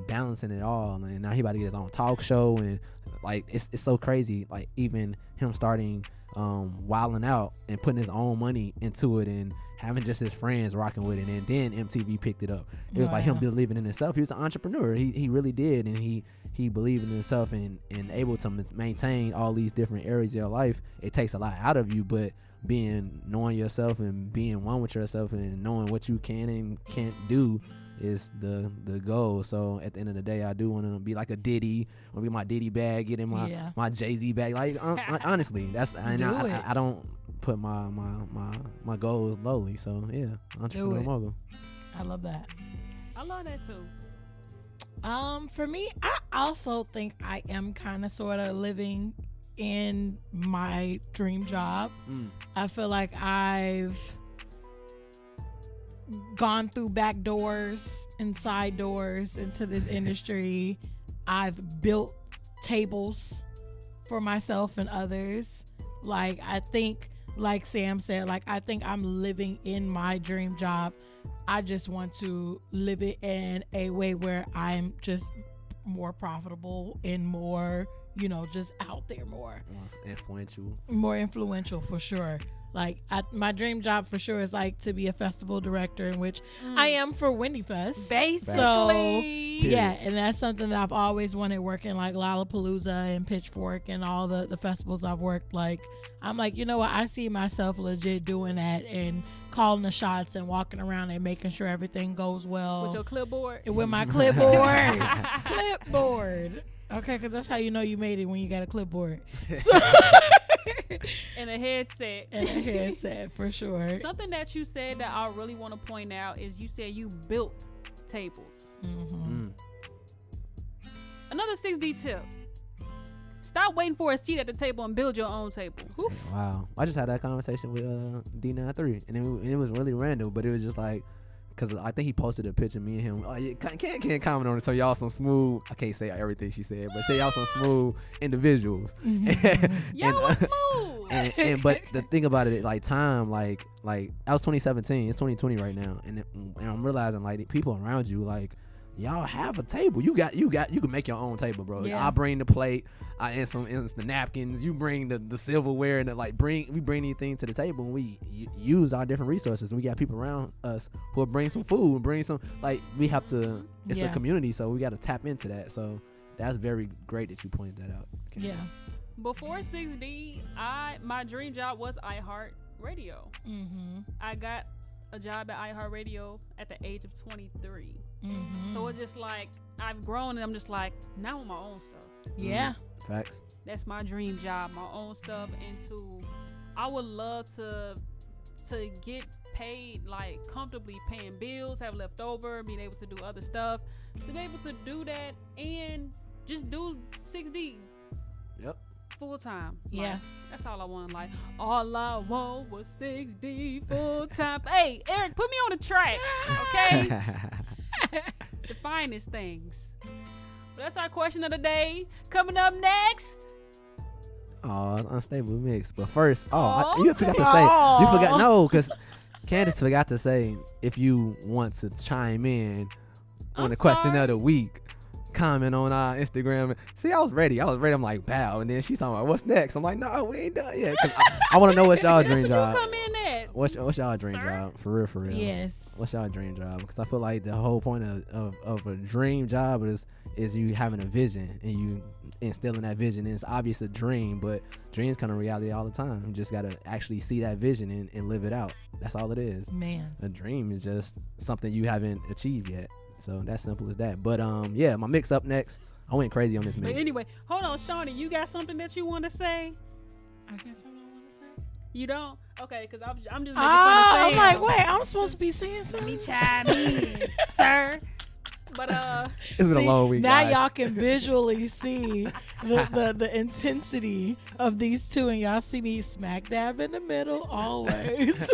Speaker 3: balancing it all, and now he about to get his own talk show, and like it's so crazy, like even him starting wilding out and putting his own money into it and having just his friends rocking with it, and then MTV picked it up. It was like him believing in himself. He was an entrepreneur. He really did, and he believed in himself and able to maintain all these different areas of your life. It takes a lot out of you, but knowing yourself and being one with yourself and knowing what you can and can't do is the goal. So at the end of the day, I do want to be like a Diddy, or be my Diddy bag, get in my Jay-Z bag. Like honestly, that's I don't put my goals lowly. So yeah, entrepreneur mogul.
Speaker 4: I love that.
Speaker 2: I love that too.
Speaker 4: For me, I also think I am kind of sort of living in my dream job. I feel like I've gone through back doors and side doors into this industry. I've built tables for myself and others. Like, I think, like Sam said, like, I think I'm living in my dream job. I just want to live it in a way where I'm just more profitable and more, just out there more influential for sure. Like, my dream job for sure is like to be a festival director, in which I am for Wendy Fest.
Speaker 2: Basically.
Speaker 4: So, yeah, and that's something that I've always wanted, working like Lollapalooza and Pitchfork and all the festivals I've worked. Like, I'm like, you know what? I see myself legit doing that and calling the shots and walking around and making sure everything goes well.
Speaker 2: With your clipboard?
Speaker 4: With my clipboard. Clipboard. Okay, because that's how you know you made it, when you got a clipboard. So
Speaker 2: and a headset.
Speaker 4: For sure.
Speaker 2: Something that you said that I really want to point out is you said you built tables. Another 6D tip. Stop waiting for a seat at the table and build your own table.
Speaker 3: Wow. I just had that conversation with D93, and it was really random, but it was just like, because I think he posted a picture of me and him. Oh, yeah, can't comment on it. So y'all some smooth, I can't say everything she said, but say y'all some smooth individuals.
Speaker 2: Y'all was smooth.
Speaker 3: But the thing about it, like time, like that was 2017. It's 2020 right now, and I'm realizing like the people around you, like y'all have a table. You can make your own table, bro.
Speaker 4: Yeah.
Speaker 3: I bring the plate, and the napkins. You bring the silverware, and we bring these things to the table, and we use our different resources. And we got people around us who will bring some food, and bring some, like, we have to. It's a community, so we got to tap into that. So that's very great that you pointed that out.
Speaker 4: Yeah.
Speaker 2: Before 6D, my dream job was iHeartRadio. I got a job at iHeartRadio at the age of 23. So it's just like I've grown, and I'm just like, now I'm my own stuff.
Speaker 4: Yeah.
Speaker 3: Facts.
Speaker 2: That's my dream job, my own stuff. And I would love to get paid, like comfortably paying bills, have leftover, being able to do other stuff, to be able to do that and just do 6D.
Speaker 3: Yep.
Speaker 2: Full time.
Speaker 4: Yeah.
Speaker 2: Like, that's all I want in life. All I want was 6D full time. Hey, Eric, put me on the track, okay? The finest things. But that's our question of the day. Coming up next.
Speaker 3: Oh, unstable mix. But first, you forgot to say. You forgot, no, because Candace forgot to say, if you want to chime in on the question of the week, comment on our Instagram. See, I was ready. I'm like, bow. And then she's talking about, what's next? I'm like, no, we ain't done yet. I want to know what's y'all dream job.
Speaker 2: Come in at?
Speaker 3: What's y'all dream job? For real.
Speaker 4: Yes.
Speaker 3: What's y'all dream job? Because I feel like the whole point of a dream job is you having a vision and you instilling that vision. And it's obvious a dream, but dreams come to reality all the time. You just got to actually see that vision and live it out. That's all it is.
Speaker 4: Man.
Speaker 3: A dream is just something you haven't achieved yet. So that's simple as that. But yeah, my mix up next. I went crazy on this mix.
Speaker 2: But anyway, hold on, Shawnee, you got something that you want to say?
Speaker 4: I got something I want to say.
Speaker 2: You don't? Okay, because I'm just making fun of Sam.
Speaker 4: I'm like, wait, I'm supposed to be saying something.
Speaker 2: Let me chime in, sir. But
Speaker 3: it's been a long week.
Speaker 4: Now
Speaker 3: guys.
Speaker 4: y'all can visually see the intensity of these two, and y'all see me smack dab in the middle always.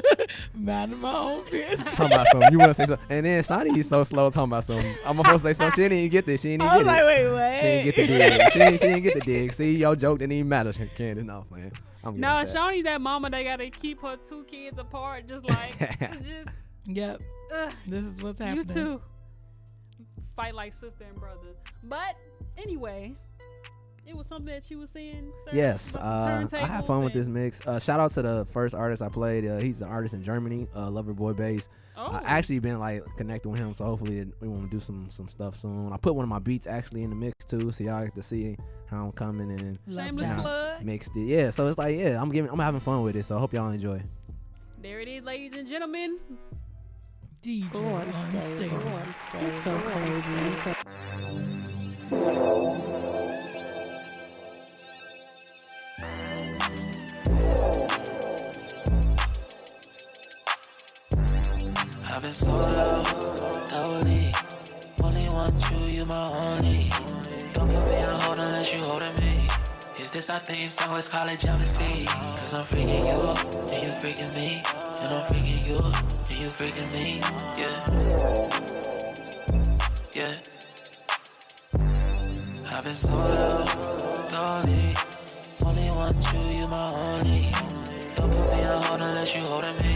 Speaker 4: Minding my own business.
Speaker 3: Talking about something. You want to say something, and then Shawnee is so slow talking about something. I'm supposed to say something. She didn't even get this. She didn't even
Speaker 4: I was
Speaker 3: get
Speaker 4: like,
Speaker 3: it.
Speaker 4: wait.
Speaker 3: She didn't get the dig. She didn't get the dig. See, your joke didn't even matter. Candace, no, man.
Speaker 2: No, Shawnee's that mama that gotta keep her two kids apart, just like just.
Speaker 4: Yep. This is what's happening.
Speaker 2: You too. Fight like sister and brother. But anyway, it was something that you were saying, sir.
Speaker 3: Yes, I had fun with this mix. Shout out to the first artist I played. He's an artist in Germany, Loverboy Bass. I actually been like connecting with him, so hopefully we want to do some stuff soon. I put one of my beats actually in the mix too, so y'all get to see how I'm coming and
Speaker 2: shameless plug.
Speaker 3: Mixed it. Yeah, so it's like I'm having fun with it. So I hope y'all enjoy.
Speaker 2: There it is, ladies and gentlemen.
Speaker 4: DJ
Speaker 6: on stage. It's so crazy.
Speaker 9: I've been so low, lonely. Only want you my only. Don't put me on hold unless you holding me. If this our theme song, let's call it jealousy. Cause I'm freaking you, and you freaking me. And I'm freaking you, and you freaking me. Yeah. I've been so low, lonely. Only want you my only. Don't put me on hold unless you holding me.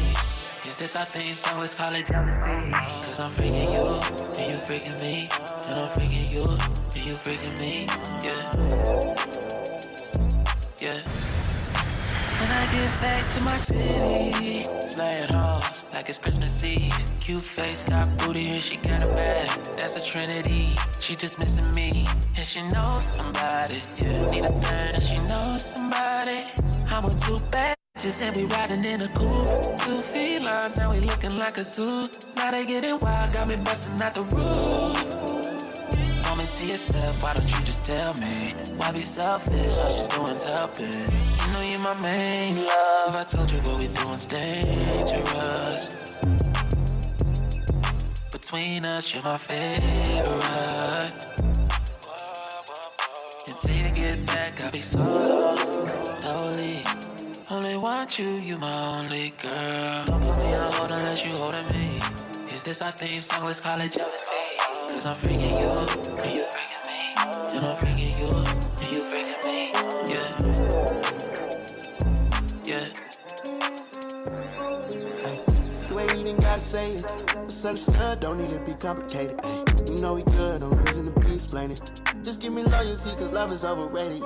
Speaker 9: If this our theme song, let's call it jealousy. Cause I'm freaking you, and you freaking me. And I'm freaking you, and you freaking me. Yeah. When I get back to my city, slaying hoes like it's Christmas Eve. Cute face, got booty, and she got a bag. That's a trinity. She just missing me, and she knows somebody. Yeah, need a third, and she knows somebody. I'm with two bad bitches, and we riding in a coupe. 2 felines, now we looking like a zoo. Now they getting wild, got me busting out the roof. Moment to yourself, why don't you just tell me? Why be selfish? All she's doing's helping. You know you're my main love. I told you what we doing's dangerous. Between us, you're my favorite. be so lonely. Only want you, you my only girl. Don't put me on hold unless you holding me. If this our theme song, let's call it jealousy. Cause I'm freaking you, and you freaking me. And I'm freaking you, and you freaking me. Yeah.
Speaker 16: You ain't even gotta say it. Misunderstood, don't need to be complicated. Ay, you know we good, no reason to be explaining. Just give me loyalty, cause love is overrated.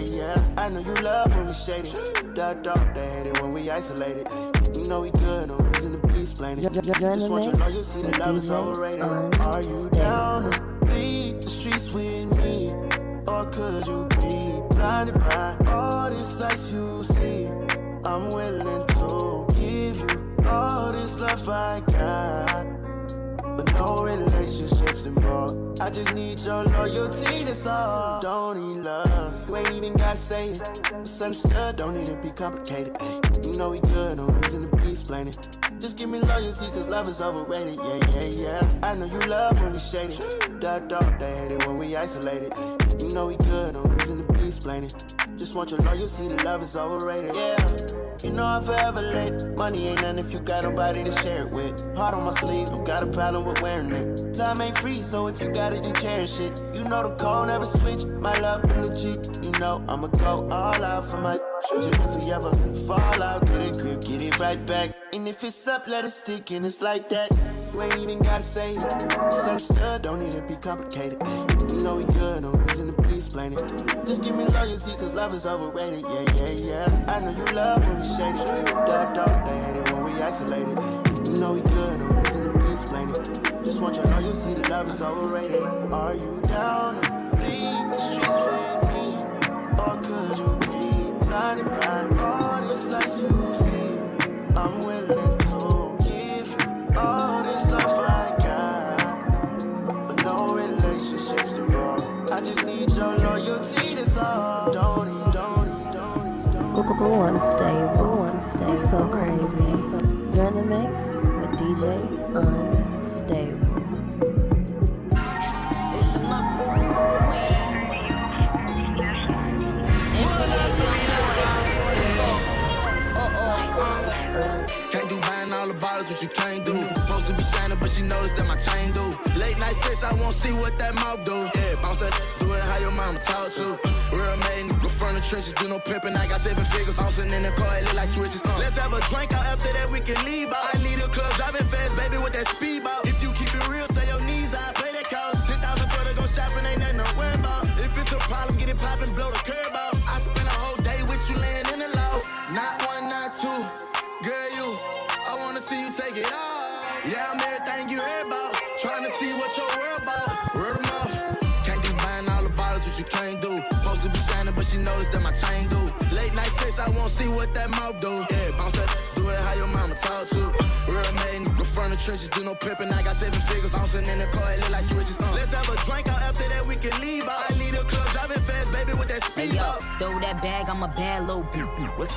Speaker 16: Yeah. I know you love when we shaded. Dog, they hate it when we isolated. Ay, you know we good, no reason to be explaining. Just want your loyalty, that love is overrated. Are you down to bleed the streets with me? Or could you be blinded by all this sights you see? I'm willing to give you all this love I got, but no relationships involved. I just need your loyalty, that's all. Don't need love, you ain't even gotta say it. Misunderstood, don't need to be complicated. Ay, you know we good, no reason to be explaining. Just give me loyalty, cause love is overrated. Yeah. I know you love when we shaded. Dog, they hate it when we isolated. Ay, you know we good, no reason to be explaining. Just want your loyalty, the love is overrated. Yeah. You know I'm forever late. Money ain't nothing if you got nobody to share it with. Heart on my sleeve, don't got a problem with wearing it. Time ain't free, so if you got it, then cherish it. You know the code never switch. My love be legit. You know I'ma go all out for my just if we ever fall out, get it grip, get it right back. And if it's up, let it stick, and it's like that. You ain't even gotta say it. Misunderstood, don't need to be complicated. You know we good, no reason to be explaining. Just give me loyalty, cause love is overrated. Yeah. I know you love when we shaded. Dog, they hate it when we isolated. You know we good, no reason to be explaining. Just want your loyalty, the love is overrated. Are you down to bleed the streets with me? Or could you be blinded by all this sights you see? I'm willing to give you all this love I got, but no relationships involved. I just need your loyalty, that's all. Don't need.
Speaker 6: Go unstable. It's so crazy. You're in the mix with DJ Unstable.
Speaker 10: Can't do buying all the bottles, what you can't do. Supposed to be shining, but she noticed that my chain do. Late night sex, I won't see what that mouth do. Yeah, bounce that, do it how your mama talk to. Real made, nigga from the trenches, do no pimping. I got 7 figures, bouncing in the car, it look like switches. Let's have a drink out after that, we can leave out. I leave the club, driving fast, baby, with that speedboat. If you keep it real, say your knees out, pay that cost. 10,000 for to go shopping, ain't nothing to worry about. If it's a problem, get it poppin', blow the curb out. I spend a whole day with you laying in the loft. Not one, not two, girl, you. I wanna see you take it off. Yeah, I'm everything you heard about. Trying to see what your world about. Word of mouth. Can't be buying all the bottles, what you can't do. Supposed to be shining, but she noticed that my chain do. Late night sex, I won't see what that mouth do. Yeah, bounce that, do it how your mama talk to. Real made, nigga from the trenches, do no pimping. I got 7 figures, bouncing in the car, it look like switches. Let's have a drink out after that, we can leave out. I leave the club, driving fast, baby, with that speed.
Speaker 17: Hey, yo, throw that bag, I'm a bad little bitch.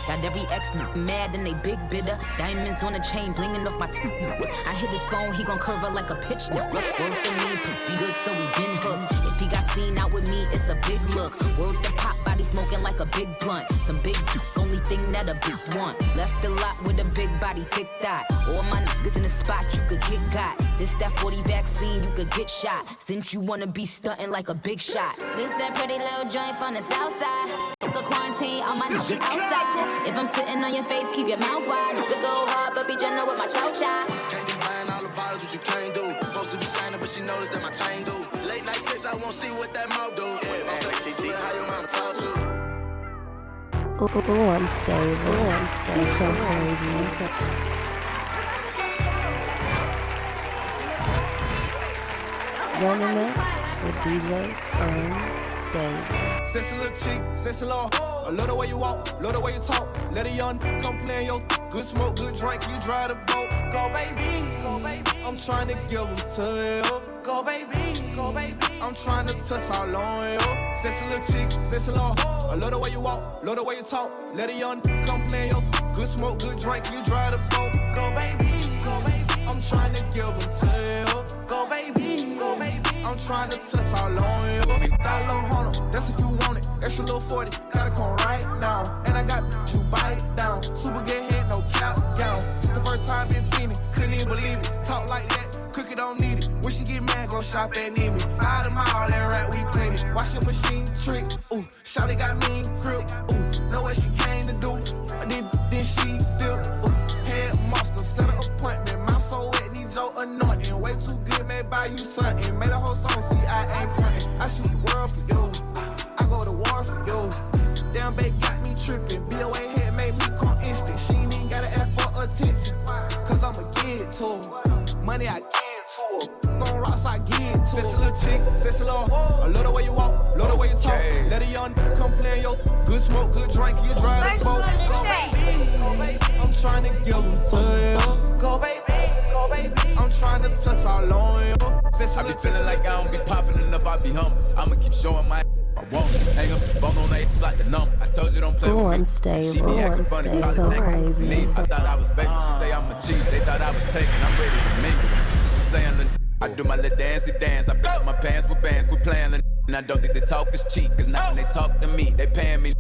Speaker 17: Got every ex mad and they big bidder. Diamonds on the chain, blinging off my I hit his phone, he gon' curve her like a pitch. Word to me, pretty good, so we been hooked. If he got seen out with me, it's a big look. Word to pop, body smoking like a big blunt. Some big only thing that a big want. Left a lot with a big body, thick thigh. All my niggas in the spot, you could get got. This that 40 vaccine, you could get shot. Since you wanna be stunting like a big shot.
Speaker 18: This that pretty little joint from the south side. Fuck a quarantine, all my niggas outside. If I'm sitting on your face, keep your mouth wide. You could go hard, but be gentle with my chow-chow.
Speaker 10: Can't be buying all the bottles, what you can't do. Supposed to be shining, but she noticed that my chain do. Late night sex, I won't see what that mouth do. Yeah, bounce that, do it how your mama talk to.
Speaker 6: Unstable. It's so crazy. You're in the mix with DJ Unstable.
Speaker 19: Sexy little chick, sexy little hoe. I love the way you walk, love the way you talk. Let a young come play in your good smoke, good drink, you drive the boat. Go baby, I'm trying to give them to you. Go baby, I'm trying to touch all on you. Sexy little chick, sexy little hoe. I love the way you walk, love the way you talk. Let a young come play in your good smoke, good drink, you drive the boat. Go baby, I'm trying to give them to you. Go baby, I'm trying to touch all on you. Got a little hunter, that's if you want it. Push a little 40, gotta come right now. And I got you bite down. Super get head, no cap down. Since the first time been feeling, couldn't even believe it. Talk like that, cookie don't need it. When she get mad, go shop at Neiman. Buy the mall, that right, we plenty. Wash your machine trick, ooh. Shawty got mean grip, ooh. Know what she came to do, then she still, ooh. Head monster, set an appointment. Mouth so wet, need your anointing. Way too good, may buy you something. Made a whole song, see I ain't frontin'. I shoot the world for you, I go to war for you. Damn babe got me tripping. BOA head made me come instant. She ain't even gotta ask for attention, cause I'ma give it to her. Money I give to her. Gon' rocks I give to her. Sexy little chick, sexy little hoe. I love the way you walk, love the way you talk. Let a young come play in your good smoke, good drink, you drive the boat. Go baby, go baby. I'm trying to give them to you. Go baby, go baby. I'm trying to touch all on you.
Speaker 20: I be feeling like I don't be popping enough, I be humble. I'ma keep showing my I won't hang up the phone on that like the number. I told you don't play with me.
Speaker 6: Unstable,
Speaker 20: She be acting funny,
Speaker 6: so crazy.
Speaker 20: I thought I was faking. She say I'm a cheat. They thought I was taking. I'm ready to mingle. She saying the I do my little dancey dance. I fill up my pants with bands. Quit playing the and I don't think the talk is cheap. Cause now when they talk to me, they paying me.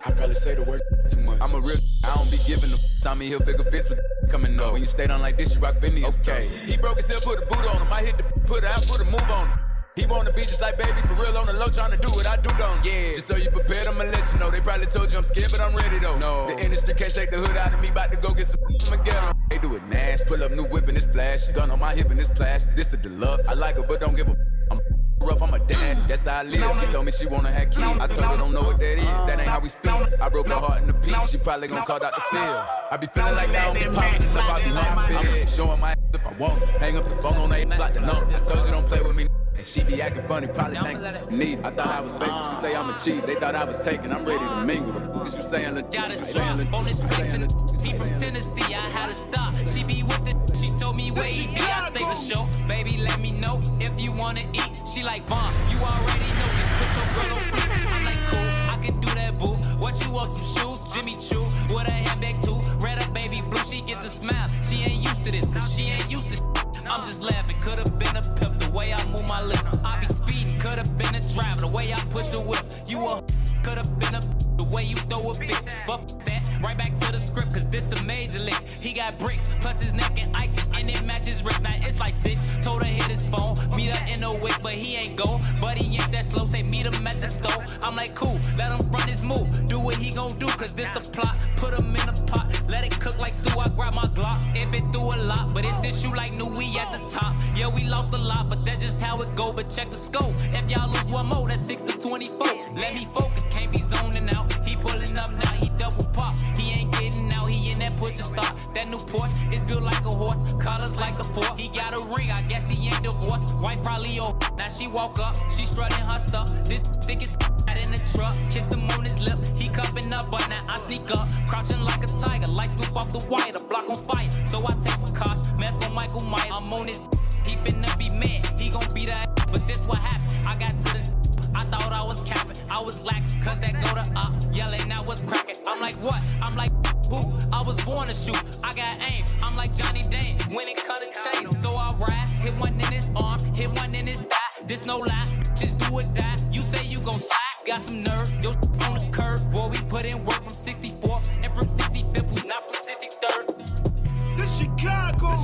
Speaker 20: I probably say the word too much. I'm a real I don't be giving them. Tommy Hilfiger fits with coming up. When you stay down like this, you rock Phineas. Okay. He broke his hip, put a boot on him. I hit the put out, put a move on him. He wanna be just like baby, for real on the low, trying to do what I do, don't. Yeah. Just so you prepared, I'ma let you know. They probably told you I'm scared, but I'm ready though. No. The industry can't take the hood out of me. About to go get some I'ma get 'em. They do it nasty. Pull up new whip and it's flash. Gun on my hip and it's plastic. This the deluxe. I like her, but don't give a. I'm rough, I'm a daddy. That's how I live. She told me she wanna have kids. I told her don't know what that is. That ain't how we speak. I broke her heart in a piece. She probably gonna call Dr. Phil. I be feeling like I don't be popping stuff. I be humping. I'm showing my if I want. Hang up the phone on that like the number. I told you don't play with me. And she be acting funny, probably think need. I thought I was faking. She say I'm a cheat. They thought I was taking. I'm ready to mingle. What you saying?
Speaker 21: Got a drop on this flex and he from Tennessee. I had a thought. She be with it. She told me where he be. I say for sure. Baby, let me know if you wanna eat. She like, Vaughn, you already know. Just put your girl on fleek. I'm like, cool, I can do that, boo. What you want? Some shoes? Jimmy Choo with a handbag too. Red up, baby blue. She get the smile. She ain't used to this, cause she ain't used to. I'm just laughing, could've been a pimp the way I move my lip. I be speeding, could've been a driver the way I push the whip. You a could've been a the way you throw a fit. But that, right back to the script, cause this a major lick. He got bricks, plus his neck and icy, and it matches wrist. Now it's like 6, told her hit his phone, meet her in the wick, but he ain't go. But he ain't that slow, say meet him at the store. I'm like, cool, let him run his move, do what he gon' do, cause this the plot. Put him in a pot, let it cook like stew, I grab my Glock. It been through a lot, but it's this shoe like new, we at the top. Yeah, we lost a lot, but that's just how it go. But check the scope, if y'all lose one more, that's 6 to 24. Let me focus, can't be zoning out. He pulling up now, he double pop. He ain't getting out, he in that push to start. That new Porsche is built like a horse, colors like the fork. He got a ring, I guess he ain't divorced. Wife probably your now she walk up, she strutting her stuff. This thick is in the truck, kiss him on his lip. He cupping up, but now I sneak up, crouching like a tiger, like Snoop off the wire, the block on fire. So I take a cosh, mask on Michael Myers. I'm on his, he finna be mad, he gon' beat her, but this what happened. I got to the I thought I was capping, I was lacking, cause that go to up, yelling now what's cracking. I'm like, what? I'm like, who? I was born to shoot, I got aim. I'm like Johnny Dane, when it cut a chase. So I ride, hit one in his arm, hit one in his thigh. This no lie, just do or die. You say you gon' slide, got some nerve, yo on the curb. Boy, we put in work from 64th and from 65th, we not from 63rd.
Speaker 19: This Chicago.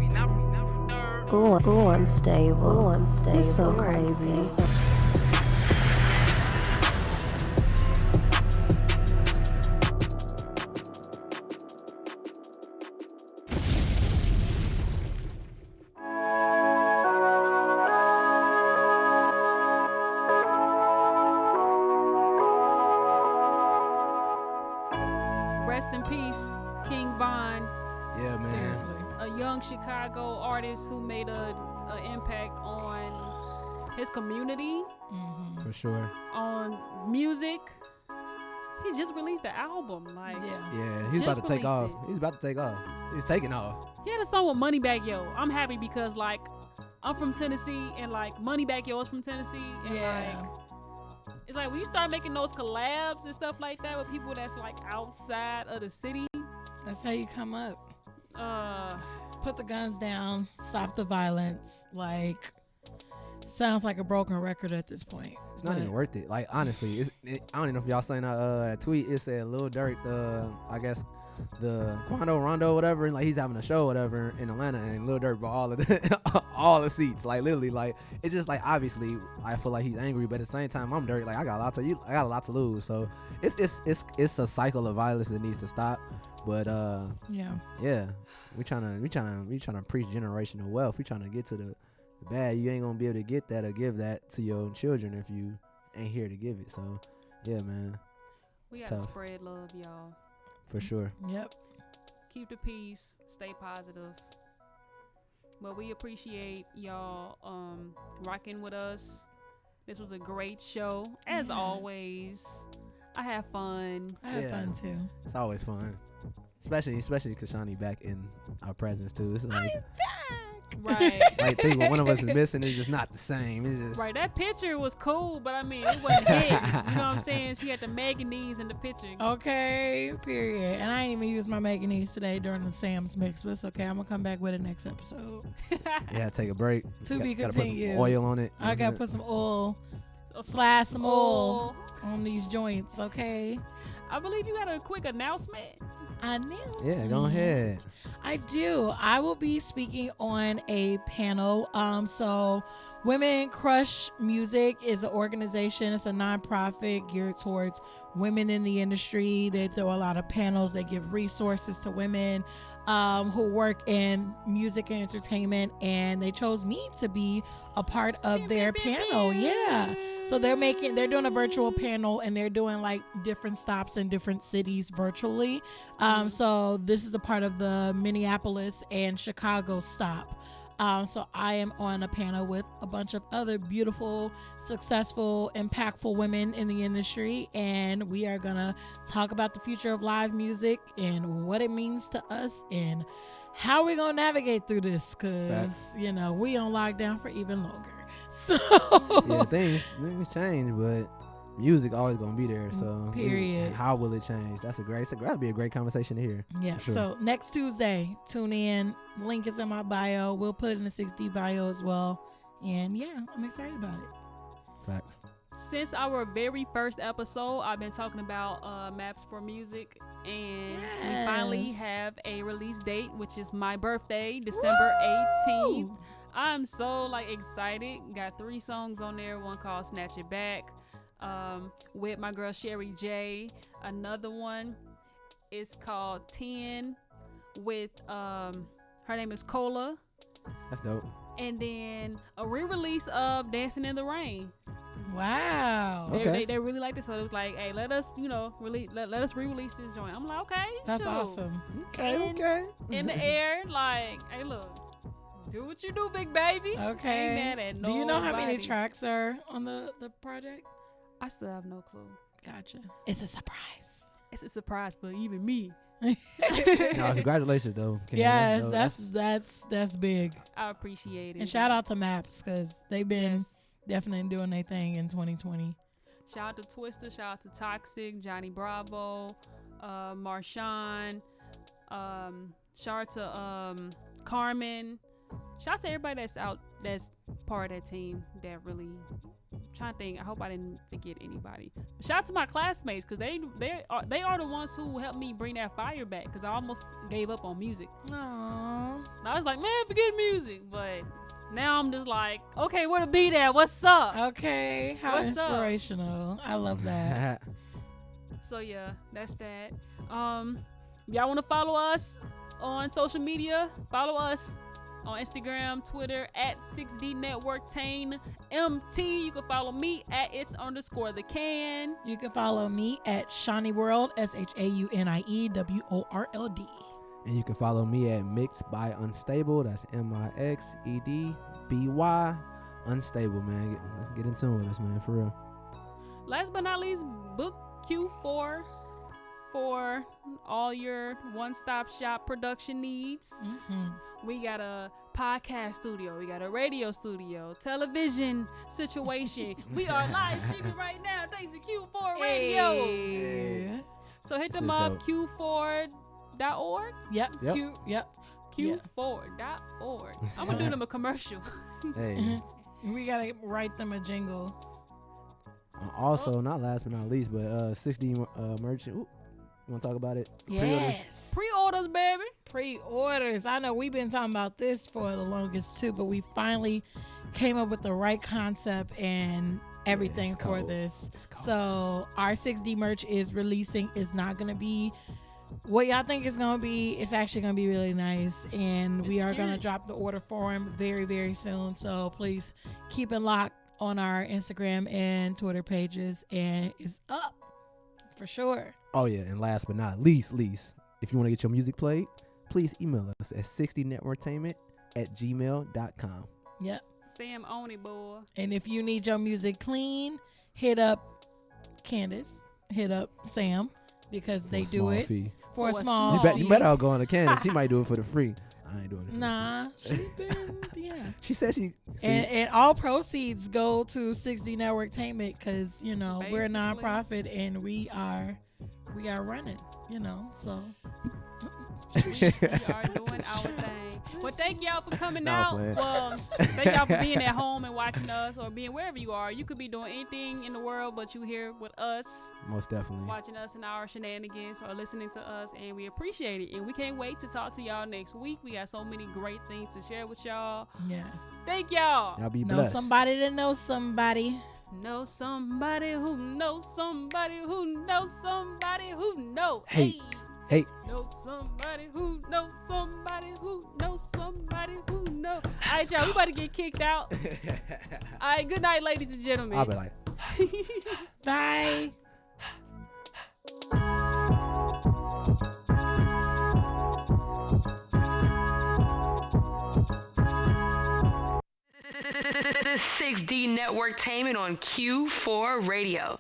Speaker 6: Ooh, unstable. It's so crazy.
Speaker 2: Rest in peace, King Von.
Speaker 3: Yeah, man.
Speaker 2: Seriously. A young Chicago artist who made an impact on his community.
Speaker 3: For sure.
Speaker 2: On music. He just released an album. Like,
Speaker 3: yeah, he's about to take off. He's about to take off. He's taking off.
Speaker 2: He had a song with Moneybagg Yo. I'm happy because, like, I'm from Tennessee and, like, Moneybagg Yo is from Tennessee. And, like, it's like when you start making those collabs and stuff like that with people that's, like, outside of the city.
Speaker 4: That's how you come up. Put the guns down, stop the violence. Like, Sounds like a broken record at this point.
Speaker 3: It's not even worth it. Like, honestly, I don't even know if y'all seen a tweet. It said Lil Durk, I guess the Rondo, whatever, and like he's having a show, whatever, in Atlanta, and Lil Durk bought all of all the seats. Like, literally, like it's just like obviously I feel like he's angry, but at the same time I'm Durk. Like I got a lot to lose. So it's a cycle of violence that needs to stop. But yeah, we trying to preach generational wealth. We trying to get to the bad. You ain't gonna be able to get that or give that to your children if you ain't here to give it. So yeah, man,
Speaker 2: we
Speaker 3: it's
Speaker 2: gotta
Speaker 3: tough.
Speaker 2: spread love, y'all.
Speaker 3: For sure.
Speaker 4: Yep.
Speaker 2: Keep the peace. Stay positive. But we appreciate y'all rocking with us. This was a great show as always. I have fun.
Speaker 4: I have fun too.
Speaker 3: It's always fun, especially because Shani back in our presence too. It's like,
Speaker 2: right.
Speaker 3: Like think when one of us is missing, it's just not the same. It's just
Speaker 2: right. That picture was cool, but I mean it wasn't hit. You know what I'm saying? She had the manganese in the picture.
Speaker 4: Okay, period. And I ain't even used my manganese today during the Sam's mix, but it's okay. I'm gonna come back with it next episode.
Speaker 3: Yeah, take a break.
Speaker 4: To be
Speaker 3: gotta put some
Speaker 4: continued.
Speaker 3: oil on it.
Speaker 4: I gotta put some oil. Slash some oil on these joints, okay?
Speaker 2: I believe you got a quick announcement.
Speaker 3: Yeah, go ahead.
Speaker 4: I do. I will be speaking on a panel. So Women Crush Music is an organization. It's a nonprofit geared towards women in the industry. They throw a lot of panels. They give resources to women who work in music and entertainment, and they chose me to be a part of their panel. Yeah. So they're doing a virtual panel, and they're doing like different stops in different cities virtually. So this is a part of the Minneapolis and Chicago stop. So I am on a panel with a bunch of other beautiful, successful, impactful women in the industry, and we are gonna talk about the future of live music and what it means to us and how we're gonna navigate through this, because we on lockdown for even longer. So
Speaker 3: yeah, things change, but music always gonna be there. So
Speaker 4: period.
Speaker 3: How will it change? That'll be a great conversation to hear.
Speaker 4: Yeah.
Speaker 3: Sure.
Speaker 4: So next Tuesday, tune in. Link is in my bio. We'll put it in the 6D bio as well. And yeah, I'm excited about it.
Speaker 3: Facts.
Speaker 2: Since our very first episode, I've been talking about Maps for Music, and we finally have a release date, which is my birthday, December 18th. I'm so excited. Got 3 songs on there. One called Snatch It Back, with my girl Sherry J. Another one is called 10 with her name is Cola.
Speaker 3: That's dope.
Speaker 2: And then a re-release of Dancing in the Rain.
Speaker 4: Wow.
Speaker 2: They really like this, so it was like, hey, let us let us re-release this joint. I'm like, okay,
Speaker 4: that's awesome.
Speaker 3: Okay.
Speaker 2: In the air, like, hey, look, do what you do, big baby.
Speaker 4: Okay.
Speaker 2: Ain't mad at nobody.
Speaker 4: Do you know how many tracks are on the project?
Speaker 2: I still have no clue.
Speaker 4: Gotcha. It's a surprise.
Speaker 2: It's a surprise for even me.
Speaker 3: No, congratulations though.
Speaker 4: Yes, that's big.
Speaker 2: I appreciate it.
Speaker 4: And shout out to Maps, because they've been definitely doing their thing in 2020.
Speaker 2: Shout out to Twister, shout out to Toxic, Johnny Bravo, Marshawn, shout out to Carmen. Shout out to everybody that's part of that team that really, I'm trying to think. I hope I didn't forget anybody. Shout out to my classmates, because they are the ones who helped me bring that fire back, because I almost gave up on music.
Speaker 4: Aww.
Speaker 2: And I was like, man, forget music, but now I'm just like, okay, where to be there? What's up?
Speaker 4: Okay, how
Speaker 2: What's
Speaker 4: inspirational.
Speaker 2: Up?
Speaker 4: I love that.
Speaker 2: So yeah, that's that. Y'all want to follow us on social media? Follow us on Instagram, Twitter at 6D Network Tane MT. You can follow me at its_the can.
Speaker 4: You can follow me at Shawnee World, SHAUNIEWORLD.
Speaker 3: And you can follow me at Mixed by Unstable. That's MIXEDBY Unstable, man. Let's get in tune with us, man, for real.
Speaker 2: Last but not least, book Q4 for all your one-stop shop production needs. We got a podcast studio, we got a radio studio, television situation. We are live streaming right now thanks to Q4 Radio.
Speaker 4: Hey.
Speaker 2: So hit them up, Q4.org.
Speaker 4: Yep.
Speaker 2: Q4.org. I'm gonna do them a commercial.
Speaker 3: Hey.
Speaker 4: We gotta write them a jingle.
Speaker 3: Also, not last but not least, but 6D merch. Ooh, you want to talk about it?
Speaker 4: Yes.
Speaker 2: Pre-orders, baby.
Speaker 4: Pre-orders. I know we've been talking about this for the longest too, but we finally came up with the right concept and everything for this. So our 6D merch is releasing. It's not gonna be what y'all think it's gonna be. It's actually gonna be really nice, and we are gonna drop the order form very, very soon. So please keep it locked on our Instagram and Twitter pages, and it's up for sure.
Speaker 3: Oh yeah, and last but not least, if you want to get your music played, please email us at 60networktainment@gmail.com.
Speaker 4: Yep.
Speaker 2: Sam on it, boy.
Speaker 4: And if you need your music clean, hit up Candace, hit up Sam, because they do it for a small fee.
Speaker 3: You better all go on to Candace. She might do it for the free. I ain't doing it.
Speaker 4: Nah, she been,
Speaker 3: She said she.
Speaker 4: And all proceeds go to 6D Networktainment, because we're a nonprofit and we are running. So
Speaker 2: we are doing our thing. Well, thank y'all for coming out. Well, thank y'all for being at home and watching us, or being wherever you are. You could be doing anything in the world, but you here with us.
Speaker 3: Most definitely.
Speaker 2: Watching us in our shenanigans or listening to us, and we appreciate it. And we can't wait to talk to y'all next week. We got so many great things to share with y'all.
Speaker 4: Yes.
Speaker 2: Thank y'all.
Speaker 3: Y'all be
Speaker 4: know
Speaker 3: blessed.
Speaker 4: Somebody to know somebody.
Speaker 2: Know somebody who knows somebody who knows somebody who knows.
Speaker 3: Hey.
Speaker 2: Know somebody who knows somebody who knows somebody who knows. All right, y'all, we about to get kicked out. All right, good night, ladies and gentlemen.
Speaker 3: I'll be like,
Speaker 4: bye.
Speaker 1: The 6D Networktainment on Q4 Radio.